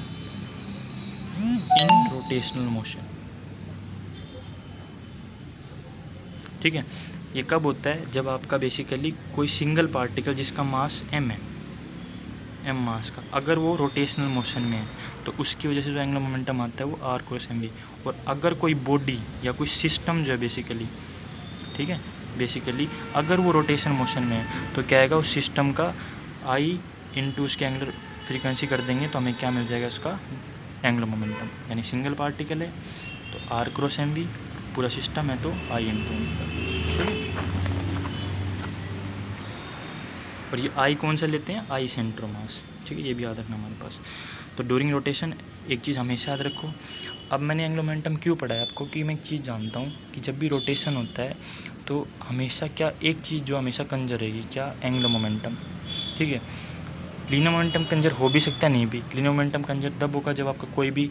in rotational motion. ठीक है, ये कब होता है, जब आपका बेसिकली कोई सिंगल पार्टिकल जिसका मास m है, m मास का, अगर वो रोटेशनल मोशन में है तो उसकी वजह से जो एंगुलर मोमेंटम आता है वो R क्रॉस mv। और अगर कोई बॉडी या कोई सिस्टम जो है बेसिकली, ठीक है, बेसिकली अगर वो रोटेशन मोशन में है तो क्या आएगा, उस सिस्टम का I इंटू उसके एंगुलर फ्रीक्वेंसी कर देंगे तो हमें क्या मिल जाएगा, उसका एंगुलर मोमेंटम। यानी सिंगल पार्टिकल है तो R क्रॉस mv, पूरा सिस्टम है तो I इंटू ओमेगा। और ये I कौन सा लेते हैं, I सेंटर मास। ठीक है, ये भी याद रखना हमारे पास। तो ड्यूरिंग रोटेशन एक चीज़ हमेशा याद रखो। अब मैंने एंगुलर मोमेंटम क्यों पढ़ा है आपको, कि मैं एक चीज़ जानता हूँ कि जब भी रोटेशन होता है तो हमेशा क्या एक चीज़ जो हमेशा कंजर रहेगी, क्या, एंगुलर मोमेंटम। ठीक है, लीनियर मोमेंटम कंजर हो भी सकता है, नहीं भी। लीनियर मोमेंटम कंजर तब होगा जब आपका कोई भी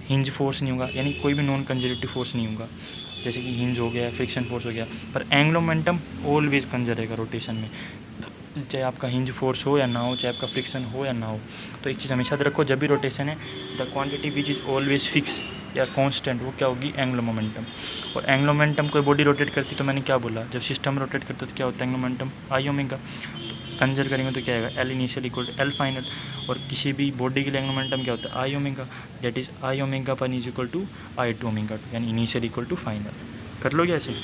हिंज फोर्स नहीं होगा, यानी कोई भी नॉन कंजर्वेटिव फोर्स नहीं होगा, जैसे कि हिंज हो गया, फ्रिक्शन फोर्स हो गया। पर एंगुलर मोमेंटम ऑलवेज कंजर रहेगा रोटेशन में, चाहे आपका हिंज फोर्स हो या ना हो, चाहे आपका फ्रिक्शन हो या ना हो। तो एक चीज़ हमेशा रखो, जब भी रोटेशन है the quantity which is always fix या कांस्टेंट, वो क्या होगी, एंगुलर मोमेंटम। और एंगुलर मोमेंटम कोई बॉडी रोटेट करती तो मैंने क्या बोला, जब सिस्टम रोटेट करता तो क्या होता है, एंगुलर मोमेंटम I ओमेगा। तो कंजर करेंगे तो क्या आएगा, L initial equal to L final. और किसी भी बॉडी के लिए एंगुलर मोमेंटम क्या होता है, I omega, that is I omega पर is equal to I/2 omega, यानी इनिशियल इक्वल टू फाइनल। कर लो ऐसे।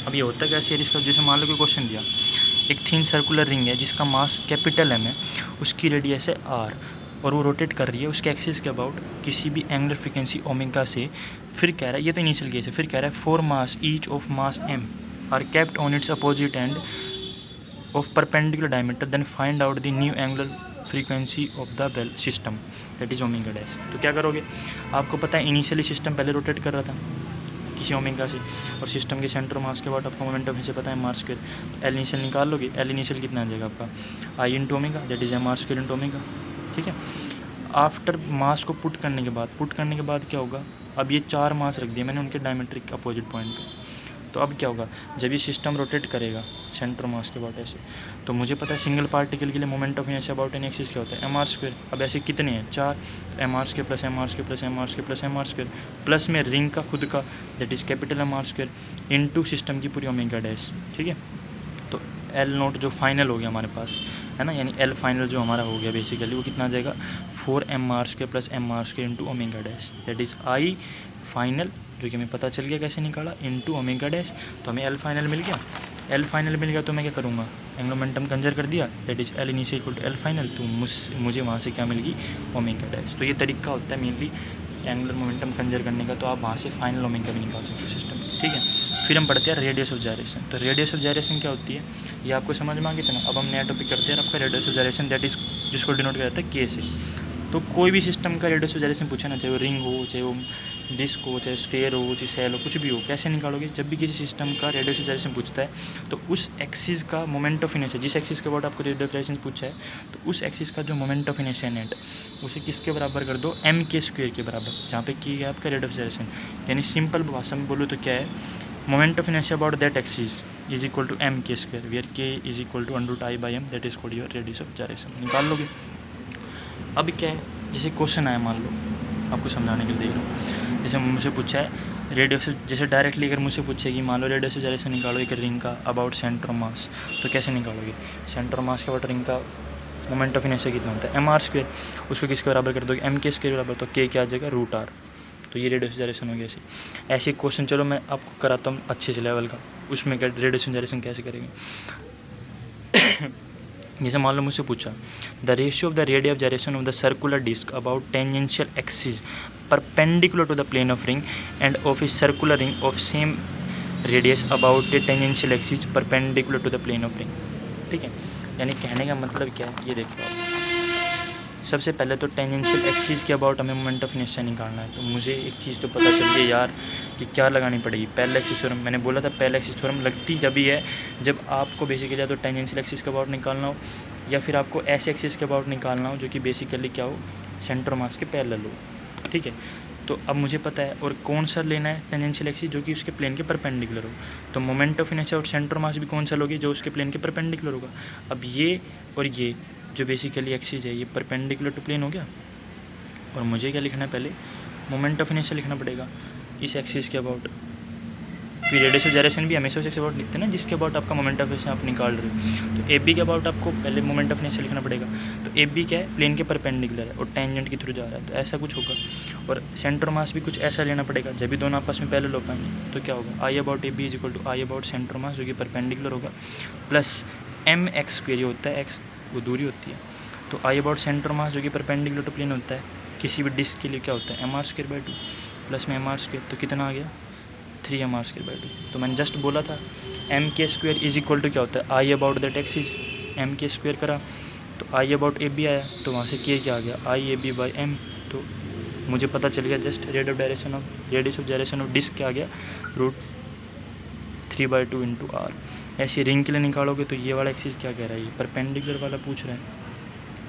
अब ये होता कैसे है इसका, जैसे मान लो कोई क्वेश्चन दिया, एक थिन सर्कुलर रिंग है जिसका मास कैपिटल M है, उसकी रेडियस है R, और वो रोटेट कर रही है उसके एक्सिस के अबाउट किसी भी एंगुलर फ्रीक्वेंसी ओमेगा से, फिर कह रहा है, ये तो इनिशियल केस है, फिर कह रहा है 4 mass each of mass m are kept on its opposite end of perpendicular diameter, then find out the new angular frequency of the bell system that is omega dash. तो क्या करोगे, आपको पता है इनिशियली सिस्टम पहले rotate कर रहा था किसी ओमेगा से, और सिस्टम के सेंटर मास के बाद आपको मोमेंटम से पता है m r स्क्वायर, तो एल इनिशियल निकाल लोगे, एल इनिशियल कितना आ जाएगा आपका i into omega that is m r square into omega. ठीक है, आफ्टर मास को पुट करने के बाद क्या होगा, अब ये 4 मास रख दिए मैंने उनके डायमेट्रिक अपोजिट पॉइंट पे, तो अब क्या होगा, जब ये सिस्टम रोटेट करेगा सेंटर मास के अबाउट ऐसे, तो मुझे पता है सिंगल पार्टिकल के लिए moment of inertia about an axis क्या होता है, m r स्क्वायर। अब ऐसे कितने हैं, 4, m r square plus m r square plus m r square plus m r square plus में रिंग का खुद का that is capital m r square into system की पूरी ओमेगा डैश। ठीक है, तो L नोट जो फाइनल हो गया हमारे पास है ना, यानी L फाइनल जो हमारा हो गया बेसिकली वो कितना आ जाएगा, 4 m r square plus m r square into omega dash that is I final, जो कि हमें पता चल गया कैसे निकाला, इंटू ओमेगा डैश। तो हमें L फाइनल मिल गया, L फाइनल मिल गया तो मैं क्या करूँगा, एंगुलर मोमेंटम कंजर कर दिया that is L initial equal to L final, तो मुझे वहाँ से क्या मिल गई, ओमेगा डैश। तो ये तरीका होता है मेनली एंगुलर मोमेंटम कंजर करने का, तो आप वहाँ से फाइनल ओमेगा भी निकाल सकते हो सिस्टम। ठीक है, फिर हम पढ़ते हैं रेडियस ऑफ जायरेशन। तो रेडियस ऑफ जायरेशन क्या होती है, ये आपको समझ में आ गया था ना। अब हम नया टॉपिक करते हैं आपका radius of gyration that is जिसको डिनोट किया जाता है के से। तो कोई भी सिस्टम का रेडियस ऑफ जायरेशन पूछा ना, चाहे वो रिंग हो, चाहे वो डिस्क हो, चाहे स्फेयर हो, चाहे सेल हो, कुछ भी हो, कैसे निकालोगे, जब भी किसी सिस्टम का रेडियस ऑफ जायरेशन पूछता है तो उस एक्सिस का मोमेंट ऑफ इनर्शिया, जिस एक्सिस के अबाउट आपको रेडियस ऑफ जायरेशन पूछा है, तो उस एक्सिस का जो मोमेंट ऑफ इनर्शिया नेट, उसे किसके बराबर कर दो, m के स्क्वायर के बराबर, जहाँ पे की है आपका रेडियस ऑफ जायरेशन। यानी सिंपल भाषा में बोलो तो क्या है, moment of inertia about that axis is equal to m के square, where k is equal to √I/m that is called your radius of gyration. निकाल लोगे। अब क्या है, जैसे क्वेश्चन आया, मान लो आपको समझाने के लिए देख रहा हूँ, जैसे मुझसे पूछा है रेडियस, जैसे डायरेक्टली अगर मुझसे पूछे कि मान लो रेडियस ऑफ जायरेशन निकालो एक रिंग का अबाउट सेंटर मास, तो कैसे निकालोगे, सेंटर मास के अबाउट रिंग का मोमेंट ऑफ इनर्शिया कितना होता है, m r स्क्वायर, उसको किसके बराबर कर दोगे, m के स्क्वायर बराबर, तो k क्या आ जाएगा, √r। तो ये रेडियस ऑफ जायरेशन हो गया। ऐसे क्वेश्चन चलो मैं आपको कराता हूँ अच्छे से लेवल का, उसमें क्या रेडियस ऑफ जायरेशन कैसे करेंगे। जैसे मान लो मुझसे पूछा the ratio of the radius of gyration of the circular disc about tangential axis perpendicular to the plane of ring and of a circular ring of same radius about a tangential axis perpendicular to the plane of ring. ठीक है, यानी कहने का मतलब क्या है, ये देखो आप, सबसे पहले तो टेंजेंशियल एक्सिस के अबाउट हमें मोमेंट ऑफ इनर्शिया निकालना है। तो मुझे एक चीज़ तो पता चल गई यार कि क्या लगानी पड़ेगी, पैरेलल एक्सिस थ्योरम। मैंने बोला था पैरेलल एक्सिस थ्योरम लगती जभी है जब आपको बेसिकली या तो टेंजेंशियल एक्सिस के अबाउट निकालना हो या फिर आपको ऐसे एक्सिस के अबाउट निकालना हो जो कि बेसिकली क्या हो, सेंटर मास के पैरेलल हो। ठीक है, तो अब मुझे पता है, और कौन सा लेना है टेंजेंशियल एक्सिस, जो कि उसके प्लेन के परपेंडिकुलर हो। तो मोमेंट ऑफ इनर्शिया और सेंटर मास भी कौन सा लोगे, जो उसके प्लेन के परपेंडिकुलर होगा। अब ये और ये जो बेसिकली एक्सिस है ये परपेंडिकुलर टू प्लेन हो गया, और मुझे क्या लिखना है, पहले मोमेंट ऑफ इनर्शिया लिखना पड़ेगा इस एक्सिस के अबाउट। फिर रेडियस ऑफ जायरेशन भी हमेशा उस अबाउट लिखते हैं ना जिसके अबाउट आपका मोमेंट ऑफ इनर्शिया आप निकाल रहे हो। तो AB के अबाउट आपको पहले मोमेंट ऑफ इनर्शिया लिखना पड़ेगा। तो AB क्या है, प्लेन के परपेंडिकुलर है और टेंजेंट के थ्रू जा रहा है, तो ऐसा कुछ होगा। और सेंटर मास भी कुछ ऐसा लेना पड़ेगा, जब भी दोनों आपस में पैरेलल हो पाएंगे। तो क्या होगा, I about AB is equal to I about centre mass जो कि परपेंडिकुलर होगा, प्लस mx स्क्वायर, ये होता है x, वो दूरी होती है। तो I अबाउट सेंटर मास जो कि परपेंडिकुलर टू प्लेन होता है किसी भी डिस्क के लिए, क्या होता है, m r square by 2 plus में m r स्क्वायर, तो कितना आ गया, 3m r स्क्वायर बाई 2। तो मैंने जस्ट बोला था m के स्क्वायर इज इक्वल टू क्या होता है, I about that axis, m के स्क्वायर करा तो I अबाउट AB आया, तो वहाँ से k क्या आ गया, I AB बाई m। तो मुझे पता चल गया just radius of gyration of disc क्या आ गया, √3/2 इंटू r। ऐसे रिंग के लिए निकालोगे तो ये वाला एक्सिस क्या कह रहा है, ये परपेंडिकुलर वाला पूछ रहा है,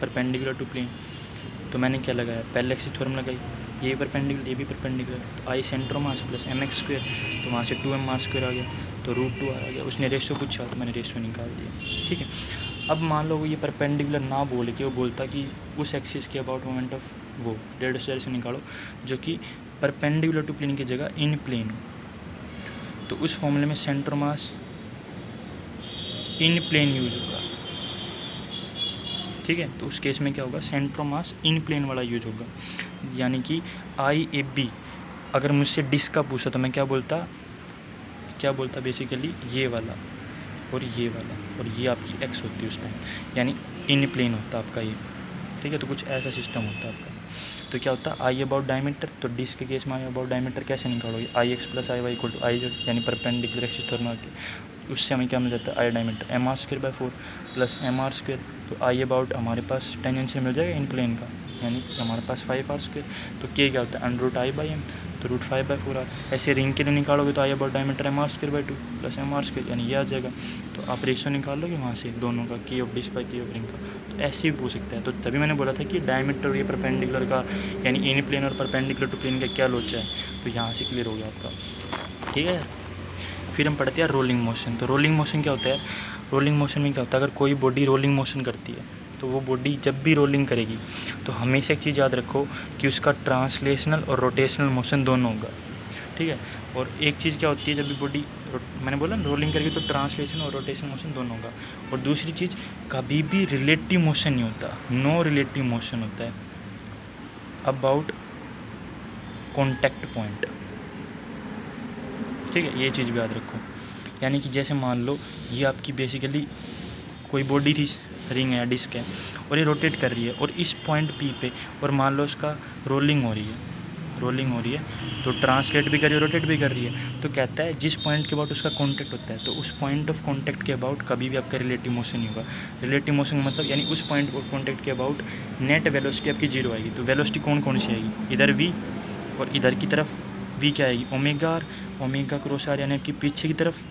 परपेंडिकुलर टू प्लेन। तो मैंने क्या लगाया, पैरेलल एक्सिस थ्योरम लगाई, ये परपेंडिकुलर ये भी परपेंडिकुलर, तो I centre mass plus mx square, तो वहाँ से 2m r स्क्वायर आ गया, तो √2r आ गया। उसने रेशियो पूछा तो मैंने रेशियो निकाल दिया। ठीक है, अब मान लो वो ये परपेंडिकुलर ना बोल के वो बोलता कि उस एक्सिस के अबाउट मोमेंट ऑफ वो रेडियस ऑफ जायरेशन निकालो जो कि परपेंडिकुलर टू प्लेन की जगह इन प्लेन हो। तो उस फॉर्मूले में सेंटर मास इन प्लेन यूज होगा। ठीक है, तो उस केस में क्या होगा, सेंटर मास इन प्लेन वाला यूज होगा। यानी कि IAB अगर मुझसे डिस्क का पूछा तो मैं क्या बोलता बेसिकली ये वाला और ये वाला, और ये आपकी x होती है उस टाइम, यानी इन प्लेन होता आपका ये। ठीक है। तो कुछ ऐसा सिस्टम होता है आपका। तो क्या होता है आई अबाउट डायमीटर, तो डिस्क के केस में आई अबाउट डायमीटर कैसे निकालोगे, I X plus I Y equal to I Z, यानी परपेंडिकुलर एक्सिस टर्म के, उससे हमें क्या मिल जाता है I diameter M R square by 4 plus M R square. तो आई अबाउट हमारे पास टेंजेंशियल मिल जाएगा इन प्लेन का, यानी हमारे पास 5 आर स्क्वायर। तो के क्या होता है under root I by M, तो रूट 5 बाई 4 आर। ऐसे रिंग के लिए निकालोगे तो I about diameter M R square by 2 plus M R square, यानी ये आ जाएगा। तो आप रेशियो निकाल लोगे वहाँ से दोनों का, की ऑफ डिस्क बाई की ऑफ रिंग का। तो ऐसे भी पूछ सकता है। तो तभी मैंने बोला था कि डायमीटर और ये परपेंडिकुलर का, यानी इन प्लेन और परपेंडिकुलर टू प्लेन का क्या लोचा है, तो यहाँ से क्लियर हो गया आपका, ठीक है। फिर हम पढ़ते हैं रोलिंग मोशन। तो रोलिंग मोशन क्या होता है, रोलिंग मोशन में क्या होता है, अगर कोई बॉडी रोलिंग मोशन करती है तो वो बॉडी जब भी रोलिंग करेगी तो हमेशा एक चीज़ याद रखो कि उसका ट्रांसलेशनल और रोटेशनल मोशन दोनों होगा, ठीक है। और एक चीज़ क्या होती है, जब भी बॉडी, मैंने बोला रोलिंग करेगी तो ट्रांसलेशन और रोटेशन मोशन दोनों होगा। और दूसरी चीज़, कभी भी रिलेटिव मोशन नहीं होता, नो रिलेटिव मोशन होता है अबाउट कॉन्टैक्ट पॉइंट, ठीक है। ये चीज़ भी याद रखो। यानी कि जैसे मान लो ये आपकी बेसिकली कोई बॉडी थी, रिंग है या डिस्क है, और ये रोटेट कर रही है और इस पॉइंट पी पे, और मान लो उसका रोलिंग हो रही है, तो ट्रांसलेट भी कर रही है, रोटेट भी कर रही है। तो कहता है जिस पॉइंट के अबाउट उसका कॉन्टैक्ट होता है, तो उस पॉइंट ऑफ कॉन्टैक्ट के अबाउट कभी भी आपका रिलेटिव मोशन नहीं होगा। रिलेटिव मोशन मतलब यानी उस पॉइंट ऑफ कॉन्टैक्ट के अबाउट नेट वेलोसिटी आपकी जीरो आएगी। तो वेलोसिटी कौन कौन सी आएगी, इधर वी और इधर की तरफ वी क्या आएगी omega R, omega cross R यानी आपकी पीछे की तरफ।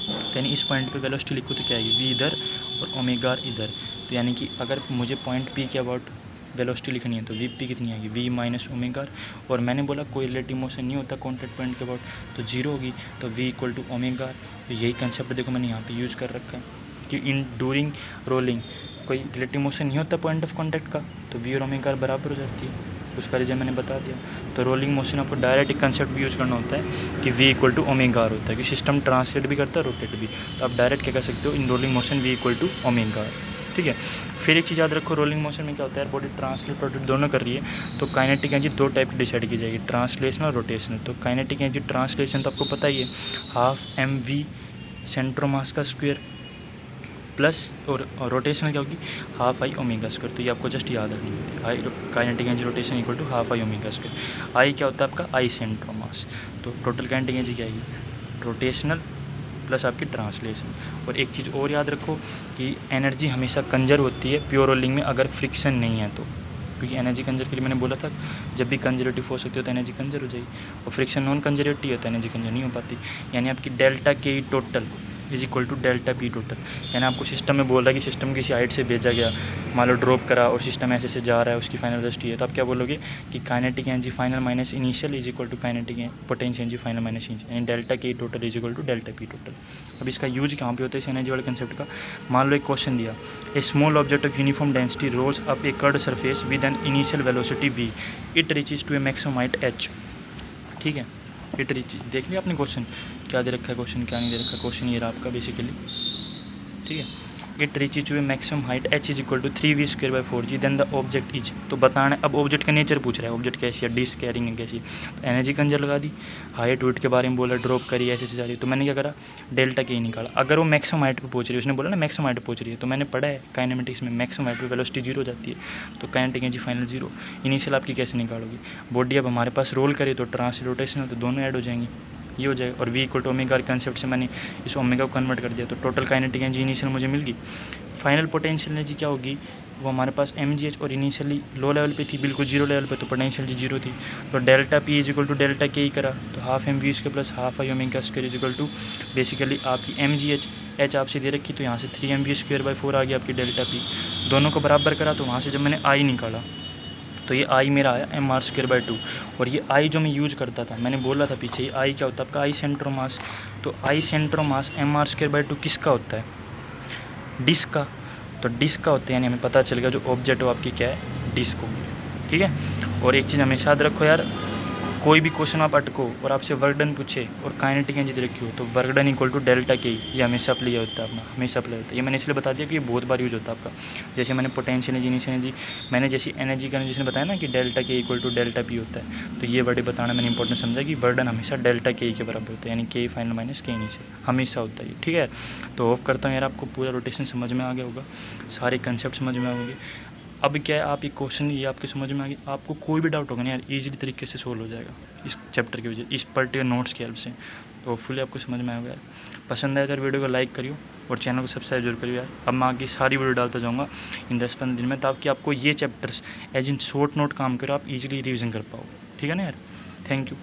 तो यानी इस पॉइंट पे वेलोसिटी लिखो तो क्या आएगी वी इधर और ओमेगा आर इधर। तो यानी कि अगर मुझे पॉइंट पी के अबाउट वेलोसिटी लिखनी है तो वी पी कितनी आएगी वी माइनस ओमेगा आर। और मैंने बोला कोई रिलेटिव मोशन नहीं होता कॉन्टैक्ट पॉइंट के अबाउट, तो जीरो होगी, तो V equal to omega R. तो यही कंसेप्ट देखो मैंने यहाँ पे यूज़ कर रखा है कि इन ड्यूरिंग रोलिंग कोई रिलेटिव मोशन नहीं होता पॉइंट ऑफ कॉन्टैक्ट का, तो वी और ओमेगा आर बराबर हो जाती है। उसका रीजन मैंने बता दिया। तो रोलिंग मोशन आपको डायरेक्ट एक कंसेप्ट भी यूज़ करना होता है कि v equal to omega R होता है, कि सिस्टम ट्रांसलेट भी करता है रोटेट भी। तो आप डायरेक्ट क्या कर सकते हो in rolling motion v equal to omega R, ठीक है। फिर एक चीज़ याद रखो, रोलिंग मोशन में क्या होता है, बॉडी ट्रांसलेट रोटेट दोनों कर रही है, तो काइनेटिक एनर्जी दो टाइप की डिसाइड की जाएगी, ट्रांसलेशनल और रोटेशनल। तो काइनेटिक एनर्जी ट्रांसलेशन तो आपको पता ही है, हाफ एम वी सेंट्रो मास का स्क्वायर प्लस, और रोटेशनल क्या होगी हाफ आई ओमेगा स्क्वायर। तो ये आपको जस्ट याद रखनी है, I kinetic energy rotation equal to half I omega square. I क्या होता है आपका आई सेंट्रो मास। तो टोटल काइनेटिक एनर्जी क्या आएगी रोटेशनल प्लस आपकी ट्रांसलेशन। और एक चीज़ और याद रखो कि एनर्जी हमेशा कंजर्व होती है प्योर रोलिंग में अगर फ्रिक्शन नहीं है तो, क्योंकि एनर्जी कंजर्व के लिए मैंने बोला था जब भी कंजर्वेटिव फोर्स होती है तो एनर्जी कंजर्व हो जाएगी, और फ्रिक्शन नॉन कंजर्वेटिव है तो एनर्जी कंजर्व नहीं हो पाती। यानी आपकी delta K total is equal to delta P total. यानी आपको सिस्टम में बोल रहा है कि सिस्टम किसी हाइट से भेजा गया, मान लो ड्रॉप करा और सिस्टम ऐसे से जा रहा है, उसकी फाइनल वेलोसिटी है, तो आप क्या बोलोगे कि kinetic energy final minus initial is equal to kinetic potential energy final minus initial, यानी delta K total is equal to delta P total. अब इसका यूज कहाँ पे होता है इस एनर्जी वाले कंसेप्ट का, मान लो एक क्वेश्चन दिया, a small object of uniform density rolls up a curved surface with an initial velocity v, it reaches to a maximum height h, ठीक है। इट रीच, देख लिया आपने क्वेश्चन क्या दे रखा है, क्वेश्चन क्या नहीं दे रखा, क्वेश्चन ये रहा आपका बेसिकली, ठीक है। It reaches to a maximum height h is equal to 3v square by 4g, then the object is. तो बताना है, अब ऑब्जेक्ट का नेचर पूछ रहा है, ऑब्जेक्ट कैसी है, डिस्क है, रिंग है, कैसी। तो एनर्जी कंजर लगा दी, हाइट वेट के बारे में बोला, ड्रॉप करी ऐसे से जा रही है, तो मैंने क्या करा डेल्टा के ही निकाला। अगर वो मैक्सिमम हाइट पे पहुंच रही है, उसने बोला ना मैक्सिमम हाइट पे पहुंच रही है, तो मैंने पढ़ा है काइनेमेटिक्स में मैक्सिमम हाइट पे वेलोसिटी जीरो हो जाती है, तो kinetic energy final zero. Initial आपकी कैसे निकालोगी, बॉडी अब हमारे पास रोल करे तो ट्रांसलेशन तो दोनों ऐड हो जाएंगी, ये हो जाएगा। और v equal to omega concept से मैंने इस ओमेगा को कन्वर्ट कर दिया, तो टोटल काइनेटिक एनर्जी इनिशियल मुझे मिल गई। फाइनल पोटेंशियल एनर्जी क्या होगी, वो हमारे पास mgh, और इनिशियली लो लेवल पे थी, बिल्कुल जीरो लेवल पे, तो पोटेंशियल जीरो थी। तो delta p is equal to delta K ही करा, तो half M V square plus half I omega square is equal to basically आपकी mgh, h आपसे दे रखी, तो यहाँ से 3mv स्क्वायर बाई 4 आ गया आपकी डेल्टा p। दोनों को बराबर करा, तो वहाँ से जब मैंने i निकाला तो ये आई मेरा आया एम आर स्क्वायर बाई 2। और ये आई जो मैं यूज़ करता था, मैंने बोला था पीछे, ये आई क्या होता है आपका आई सेंट्रो मास। तो आई सेंट्रो मास एम आर स्क्वायर बाई 2 किसका होता है, डिस्क का। तो डिस्क का होता है, यानी हमें पता चल गया जो ऑब्जेक्ट हो आपकी क्या है, डिस्क होगी, ठीक है। और एक चीज़ हमेशा याद रखो यार, कोई भी क्वेश्चन आप अटको और आपसे वर्क डन पूछे और काइनेटिक एनर्जी रखी हो, तो work done equal to delta K, ये हमेशा अप्लाई होता है अपना, हमेशा अप्लाई होता है। ये मैंने इसलिए बता दिया कि ये बहुत बार यूज होता है आपका। जैसे मैंने पोटेंशियल एनर्जी, इनिशियल एनर्जी, मैंने जैसी एनर्जी का जिसने बताया ना कि डेल्टा के इक्वल टू डेल्टा पी होता है, तो ये वर्ड बताना मैंने इंपॉर्टेंट समझा कि बर्डन हमेशा डेल्टा के के बराबर होता है, यानी के फाइनल माइनस के इनिशियल हमेशा होता है, ठीक है। तो होप करता हूँ यार आपको पूरा रोटेशन समझ में आ गया होगा, सारे कंसेप्ट समझ में आ गए। अब क्या है, आप एक क्वेश्चन ये आपके समझ में आ गया, आपको कोई भी डाउट होगा ना यार ईजिली तरीके से सोल्व हो जाएगा इस चैप्टर की वजह, इस पर्टिकुलर नोट्स की हेल्प से। तो होपफुली आपको समझ में आएगा यार। पसंद आया तो वीडियो को लाइक करियो और चैनल को सब्सक्राइब जरूर करियो यार। अब मैं आगे सारी वीडियो डालता जाऊँगा इन 10-15 दिन में, ताकि आपको ये chapters as in short note काम करो, आप इजीली रिवीजन कर पाओ। ठीक है ना यार, थैंक यू।